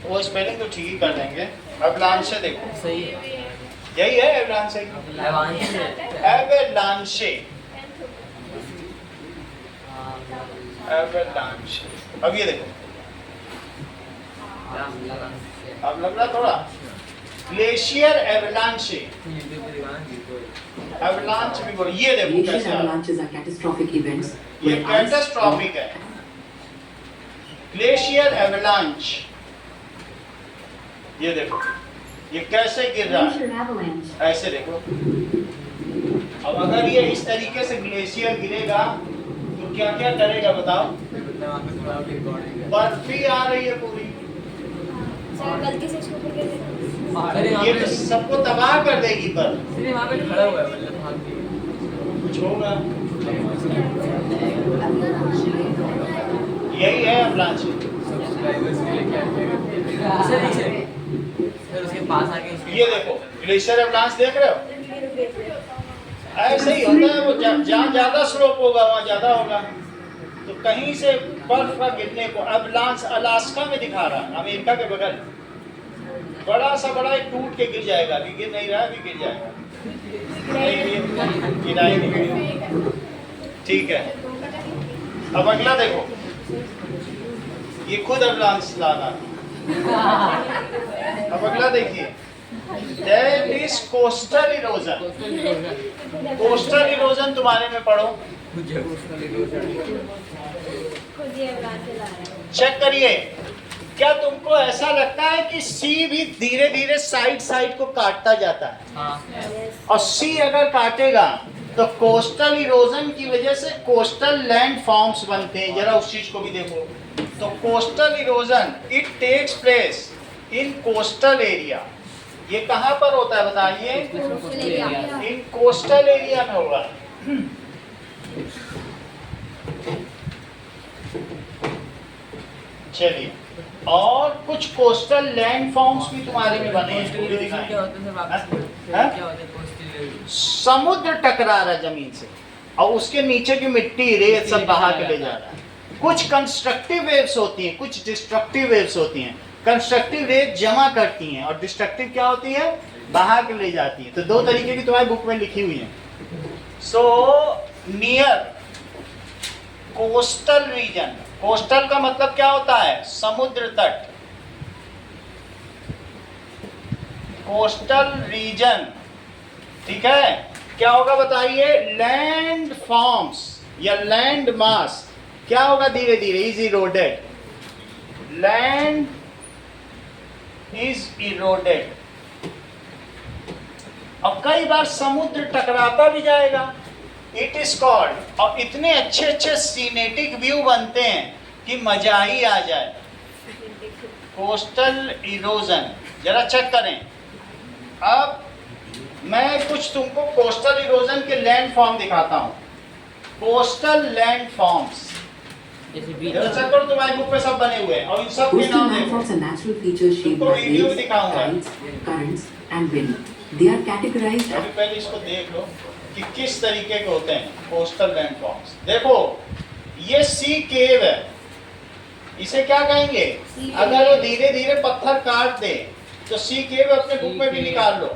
A: वो स्पेलिंग तो ठीक ही कर देंगे। एवलांशे देखो,
D: सही है।
A: यही है एवलांशे। एवलांशे, एवलांशे। अब ये देखो, अब लग रहा थोड़ा ग्लेशियर एवलांशे। एवलांच भी बोलो। ये देखो कैसे
I: avalanches are catastrophic events
A: ये
I: where ice
A: कैटास्ट्रॉफिक है। ग्लेशियर एवलांच, ये देखो ये कैसे गिर रहा है,
I: glacier avalanche.
A: ऐसे देखो। अब अगर ये इस तरीके से ग्लेशियर गिरेगा तो क्या क्या करेगा बताओ? बर्फी आ रही है पूरी,
H: सर गलती से इसको ऊपर गिर गया।
A: ये तो सबको तबाह कर देगी। बर्फ
E: वहाँ पे खड़ा हुआ है, मतलब भाग के।
A: कुछ होगा, यही है एवलांच।
E: सर उसके पास आके
A: ये देखो ग्लेशियर एवलांच देख रहे हो? ऐसे ही होता है, वो जहाँ ज्यादा स्लोप होगा वहाँ ज्यादा होगा। तो कहीं से बर्फ का गिरने को एवलांच अलास्का में दिखा रहा है, अमेरिका के बगल बड़ा सा बड़ा एक टूट के गिर जाएगा। अभी गिर नहीं रहा है, अभी गिर जाएगा। गिरा ही नहीं। ठीक है, अब अगला देखो, ये खुद एवलांच ला रहा है। अब अगला देखिए, That is coastal erosion. Coastal erosion तुम्हारे में पढ़ो, चेक करिए। क्या तुमको ऐसा लगता है कि सी भी धीरे धीरे साइड को काटता जाता है? और सी अगर काटेगा तो कोस्टल इरोजन की वजह से कोस्टल लैंड फॉर्म्स बनते हैं। जरा उस चीज को भी देखो। तो coastal erosion it takes place in coastal area. ये कहाँ पर होता है बताइए? इन कोस्टल एरिया में होगा। चलिए, और कुछ कोस्टल लैंड फॉर्म्स भी तुम्हारे में बने हैं, वो भी दिखाएंगे। समुद्र टकरा रहा है जमीन से और उसके नीचे की मिट्टी रेत सब बहा के ले जा रहा है। कुछ कंस्ट्रक्टिव वेव्स होती हैं, कुछ डिस्ट्रक्टिव वेव्स होती हैं। कंस्ट्रक्टिव रेत जमा करती हैं और डिस्ट्रक्टिव क्या होती है? बहा के ले जाती है। तो दो तरीके की तुम्हारी बुक में लिखी हुई है। So near coastal region, coastal का मतलब क्या होता है? समुद्र तट। कोस्टल रीजन, ठीक है, क्या होगा बताइए? लैंड फॉर्म्स या लैंड मास क्या होगा? धीरे धीरे is eroded, land is eroded. अब कई बार समुद्र टकराता भी जाएगा। इट इज कॉल्ड, और इतने अच्छे अच्छे सीनेटिक व्यू बनते हैं कि मजा ही आ जाए। कोस्टल इरोजन, जरा चेक करें। अब मैं कुछ तुमको कोस्टल इरोजन के लैंड फॉर्म दिखाता हूं। कोस्टल लैंड फॉर्म्स चेक करो, तुम्हारी बुक पे सब बने हुए हैं और इन सब के नाम देखो।
J: Coastal landforms are natural features shaped by waves, tides, currents, and wind. They are categorized
A: अभी पहले इसको देख लो कि किस तरीके के होते हैं कोस्टल लैंडफॉर्म्स। देखो, ये सी केव है, इसे क्या कहेंगे? अगर वो धीरे धीरे पत्थर काट दे तो सी केव अपने बुक में भी निकाल लो,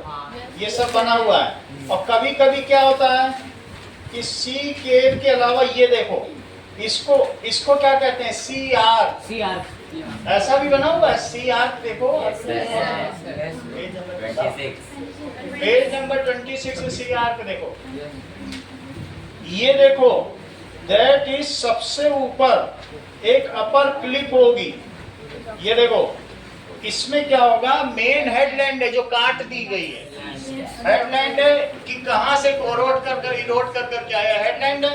A: ये सब बना हुआ है। और कभी कभी क्या होता है कि सी केव के अलावा ये देखो, इसको क्या कहते हैं? सी आर, ऐसा भी बना हुआ है। सी आर देखो, पेज नंबर 26 में सी आर पे देखो। ये देखो, दैट इज सबसे ऊपर एक अपर क्लिप होगी। ये देखो, इसमें क्या होगा? मेन हेडलैंड है जो काट दी गई है। हेडलैंड है कि कहां से इरोड कर क्या है? हेडलैंड है।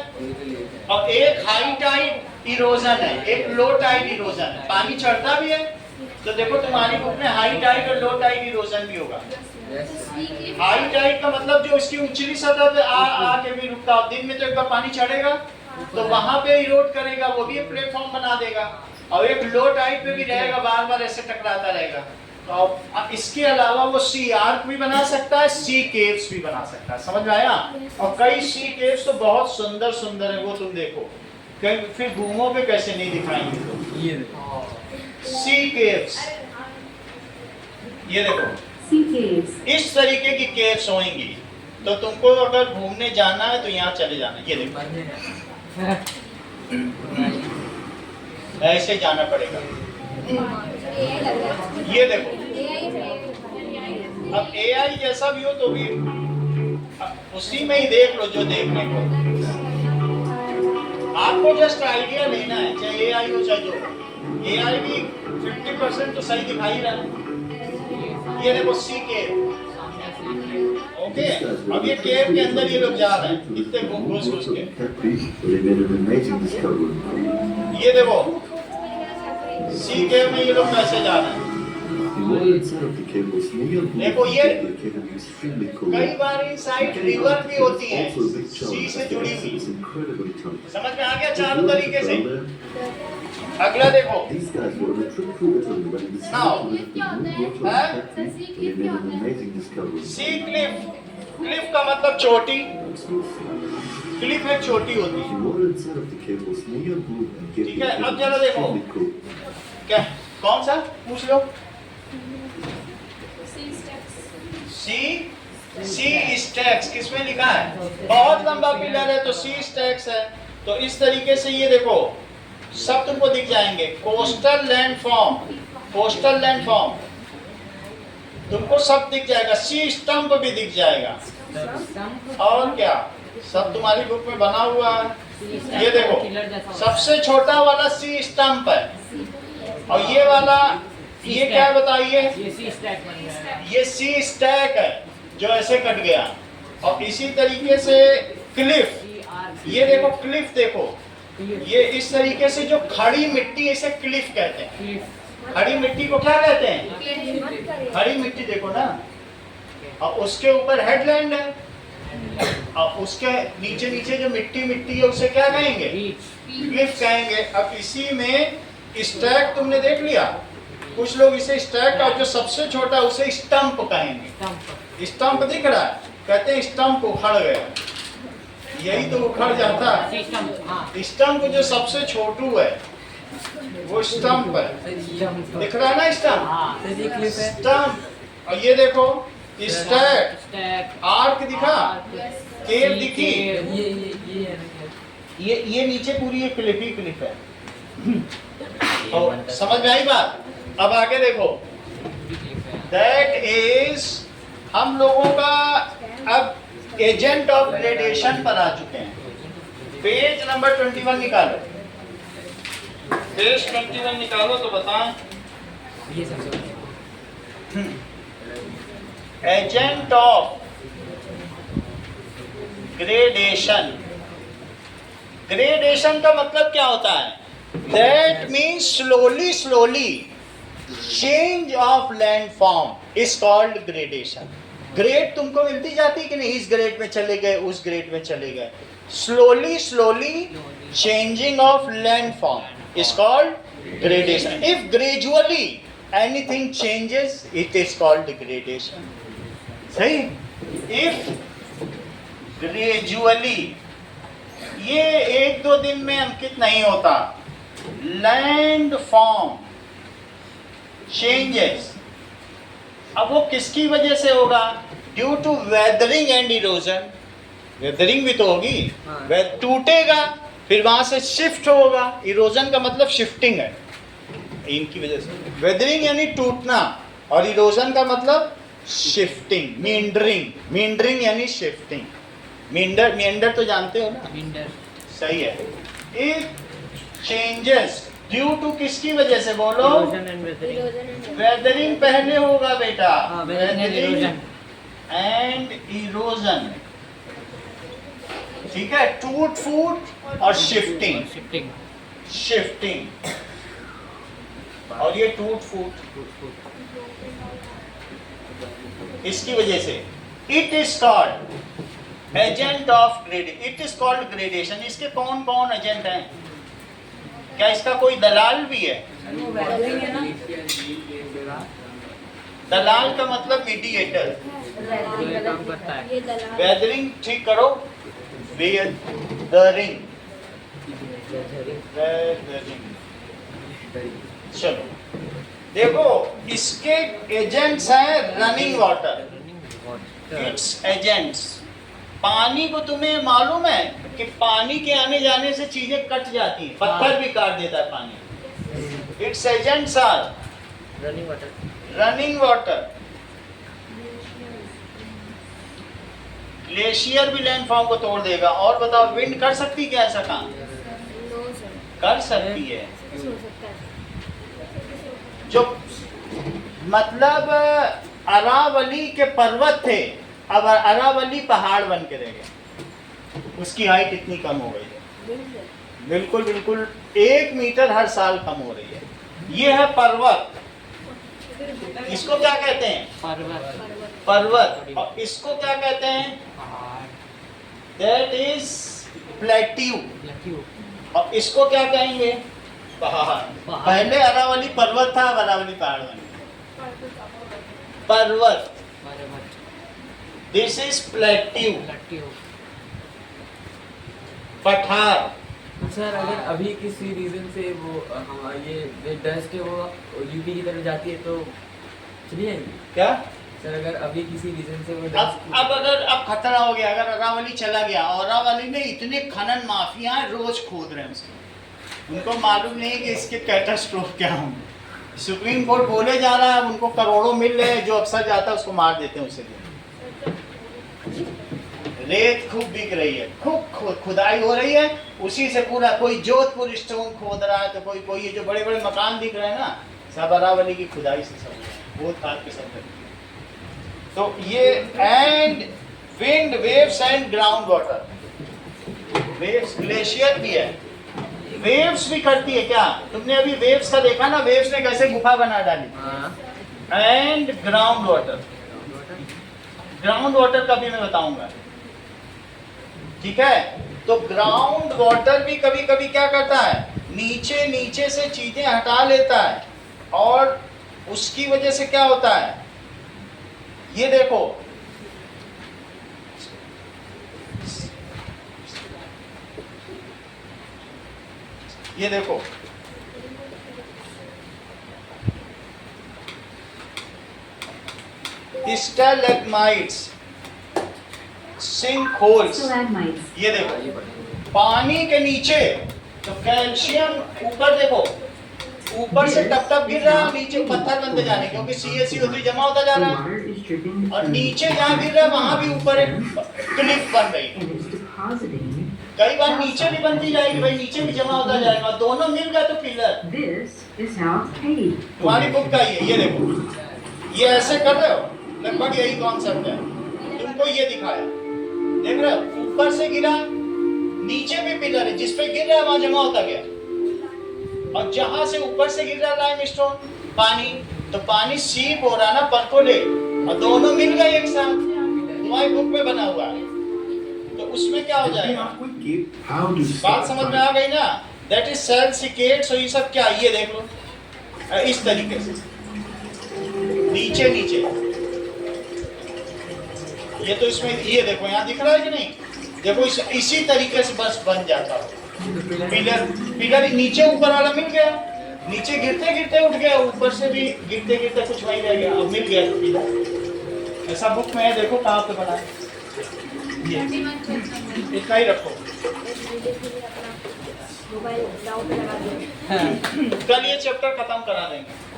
A: और एक हाई टाइड इरोजन है, एक लो टाइड इरोजन है। पानी चढ़ता भी है तो देखो तुम्हारी बुक में हाई टाइड और लो टाइड इरोजन भी होगा। हाई टाइड का मतलब जो इसकी ऊंचली सतह पे आके भी रुकता है। दिन में तो एक बार पानी चढ़ेगा तो वहां पे इरोड करेगा, वो भी एक प्लेटफॉर्म बना देगा। और एक लो टाइड पे भी रहेगा, बार बार ऐसे टकराता रहेगा। तो इसके अलावा वो सी आर्क भी बना सकता है, सी केव्स भी बना सकता है। समझ में आया? और कई सी केव्स तो बहुत सुंदर सुंदर है, वो तुम देखो। फिर घूमो पे कैसे नहीं दिखाएंगे तो। ये देखो सी केव्स, ये देखो इस तरीके की केव्स होंगी। तो तुमको अगर घूमने जाना है तो यहाँ चले जाना। ये देखो ऐसे जाना पड़ेगा। ये देखो, अब AI जैसा भी हो तो भी उसी में ही देख लो जो देखने को। आपको जस्ट आइडिया लेना है, चाहे AI हो चाहे जो। AI भी 50% तो सही दिखा ही रहा है। ये देखो सी केव, ओके। अब ये केव के अंदर ये लोग जा रहे हैं, इतने घुस के। ये देखो सी केव में ये लोग कैसे जा रहे हैं।
B: water inside of the cable is near blue
A: देखो
B: and
A: ये
B: make the cable extremely cold.
A: कई बार इनसाइड रिवर भी होती है
B: Also a big
A: C
B: challenge
A: से
B: as the
A: जुड़ी
B: acid
A: हुई।
B: is incredibly tough.
A: समझ में आ गया
B: The
A: चारों
B: water
A: तरीके से।
B: fell there.
A: अगला देखो
B: These guys were on a trip through Italy when they
A: Now,
B: decided to lift the blue water
A: huh?
B: of the factory, and they made an amazing discovery.
A: Sea cliff, cliff का मतलब चोटी, क्लिफ एक चोटी होती है।
B: The water inside of the cable is near blue and get
A: ठीक
B: the
A: है, अब
B: cable
A: जरा देखो।
B: extremely cool.
A: क्या कौन सा पूछ लो? सी स्टैक्स किसमें लिखा है? बहुत लंबा पिलर है तो सी स्टैक्स है। तो इस तरीके से ये देखो सब तुमको दिख जाएंगे। कोस्टल लैंडफॉर्म, कोस्टल लैंडफॉर्म तुमको सब दिख जाएगा। सी स्टंप भी दिख जाएगा। और क्या सब तुम्हारी बुक में बना हुआ है। ये देखो सबसे छोटा वाला सी स्टंप है और ये वाला ये क्या बताइए? ये सी स्टैक है जो ऐसे कट गया। और इसी तरीके से क्लिफ, ये देखो क्लिफ देखो, ये इस तरीके से जो खड़ी मिट्टी इसे क्लिफ कहते हैं। खड़ी मिट्टी को क्या कहते हैं? खड़ी मिट्टी देखो ना। और उसके ऊपर हेडलैंड है और उसके नीचे नीचे जो मिट्टी मिट्टी है उसे क्या कहेंगे? क्लिफ कहेंगे। अब इसी में स्टैक तुमने देख लिया। कुछ लोग इसे स्टैक और जो सबसे छोटा उसे स्टंप कहेंगे। स्टंप दिख रहा है, कहते हैं स्टंप उखड़ गया। यही तो उखड़ जाता है। स्टंप जो सबसे छोटू है वो स्टंप है। दिख रहा है ना स्टंप? स्टंप। और ये देखो स्टैक, आर्क दिखा, केव दिखी। ये नीचे पूरी एक क्लिप ही क्लिप है। और समझ में आई बात? अब आगे देखो, दैट इज हम लोगों का अब एजेंट ऑफ ग्रेडेशन पर आ चुके हैं। पेज नंबर 21 निकालो, पेज 21 निकालो तो बताएं। एजेंट ऑफ ग्रेडेशन, ग्रेडेशन का मतलब क्या होता है? That means slowly slowly change of land form is called gradation. Grade तुमको मिलती जाती कि नहीं? इस ग्रेड में चले गए, उस ग्रेड में चले गए। Slowly slowly changing of land form is called gradation. If gradually anything changes it is called gradation. सही? इफ ग्रेजुअली, ये एक दो दिन में अंकित नहीं होता। लैंड फॉर्म चेंजेस, अब वो किसकी वजह से होगा? Due to weathering and erosion. Weathering भी तो होगी, टूटेगा फिर वहां से शिफ्ट होगा। इरोजन का मतलब शिफ्टिंग है, इनकी वजह से। वेदरिंग यानी टूटना और इरोजन का मतलब शिफ्टिंग, मींडरिंग। मींडरिंग यानी शिफ्टिंग। मींडर तो जानते हो ना? सही है। इफ चेंजेस ड्यू टू किसकी वजह से? बोलो। वेदरिंग पहले होगा बेटा, वेदरिंग एंड इरोजन। ठीक है, टूट फूट और शिफ्टिंग, शिफ्टिंग और ये टूट फूट इसकी वजह से। It is called agent of gradation. It is called gradation. इसके कौन कौन एजेंट हैं? क्या इसका कोई दलाल भी है? दलाल का मतलब मीडिएटर। वेदरिंग ठीक करो, वेदरिंग, चलो देखो इसके एजेंट्स हैं रनिंग वाटर, इट्स एजेंट्स। पानी को तुम्हें मालूम है कि पानी के आने जाने से चीजें कट जाती हैं, पत्थर भी काट देता है पानी। It's agents are running water, running water. Glacier भी लैंडफॉर्म को तोड़ देगा। और बताओ विंड कर सकती क्या ऐसा काम? कर सकती है। जो मतलब अरावली के पर्वत थे, अब अरावली पहाड़ बन के रह गए। उसकी हाइट इतनी कम हो गई है, बिल्कुल बिल्कुल 1 मीटर हर साल कम हो रही है। ये है पर्वत, इसको क्या कहते हैं?
D: पर्वत।
A: पर्वत। और इसको क्या कहते हैं? That is plateau. और इसको क्या कहेंगे? पहाड़। पहले अरावली पर्वत था, अब अरावली पहाड़ बन पर्वत। दिस इज प्लेट्यू, पठार।
E: सर अगर अभी किसी रीजन से वो ये डस्ट है वो यूपी की तरफ जाती है तो चली जाएगी
A: क्या?
E: सर अगर अभी किसी रीजन से वो
A: अब अगर अब खतरा हो गया, अगर अरावली चला गया, और अरावली में इतने खनन माफिया हैं, रोज खोद रहे हैं उसको, उनको मालूम नहीं कि इसके कैटास्ट्रोफ क्या होंगे। सुप्रीम कोर्ट बोले जा रहा है, उनको करोड़ों मिल रहे हैं, जो अफसर जाता है उसको मार देते हैं उसे। रेत खूब बिक रही है, खूब खुदाई हो रही है, उसी से पूरा कोई जोधपुर स्टोन खोद रहा है, तो कोई ये जो बड़े बड़े मकान दिख रहे हैं ना, सब अरावली की खुदाई से सब बहुत खाद के सब। तो ये and wind waves and ground water, waves, glacier भी है, वेव्स भी करती है क्या? तुमने अभी वेव्स का देखा ना, वेव्स ने कैसे गुफा बना डाली। And ground water, ground water का भी मैं बताऊंगा, ठीक है? तो ग्राउंड वाटर भी कभी कभी क्या करता है, नीचे नीचे से चीजें हटा लेता है, और उसकी वजह से क्या होता है, ये देखो, ये देखो, स्टैलेग्माइट्स, सिंक होल्स,
I: Stalagmites.
A: ये देखो पानी के नीचे, तो कैल्शियम ऊपर देखो, ऊपर से टप टप गिर रहा है, नीचे पत्थर बनते जा रहे हैं, क्योंकि CaCO3 जमा होता जा
I: The
A: रहा है,
I: water is dripping
A: और
I: from
A: नीचे जहाँ गिर रहा है वहां भी ऊपर एक क्लिफ बन रही है।
I: and it's depositing.
A: कई बार नीचे भी बनती जाएगी भाई, नीचे भी जमा होता जाएगा, दोनों मिल गए तो pillar.
I: This is how it's paid.
A: तुम्हारी बुक का ये देखो, ये ऐसे कर रहे हो, लगभग यही कॉन्सेप्ट है। तुमको ये दिखाया, देख रहे हो, ऊपर से गिरा, नीचे भी पिलर है, जिस पे गिर रहा है वहां जमा होता गया, और जहां से ऊपर से गिर रहा है लाइमस्टोन पानी, तो पानी सीप हो रहा ना, परकोलेट, और दोनों मिल गए एक साथ, तुम्हारी बुक में बना हुआ है, तो उसमें क्या हो जाएगा? बात समझ में आ गई ना? That is सेल्सिकेट। सो ये सब क्या, ये देख लो इस तरीके से नीचे नीचे, ये तो इसमें ये देखो यहाँ दिख रहा है कि नहीं, देखो इसी तरीके से बस बन जाता है पिलर। पिलर नीचे ऊपर वाला मिल गया, नीचे गिरते गिरते उठ गया, ऊपर से भी गिरते गिरते कुछ वहीं रह गया, अब मिल गया पिलर। ऐसा बुक में है, देखो कहाँ पे बना है, इतना ही रखो।
H: मोबाइल डाउन लगा दिया।
A: कल ये चैप्टर खत्म करा देंगे।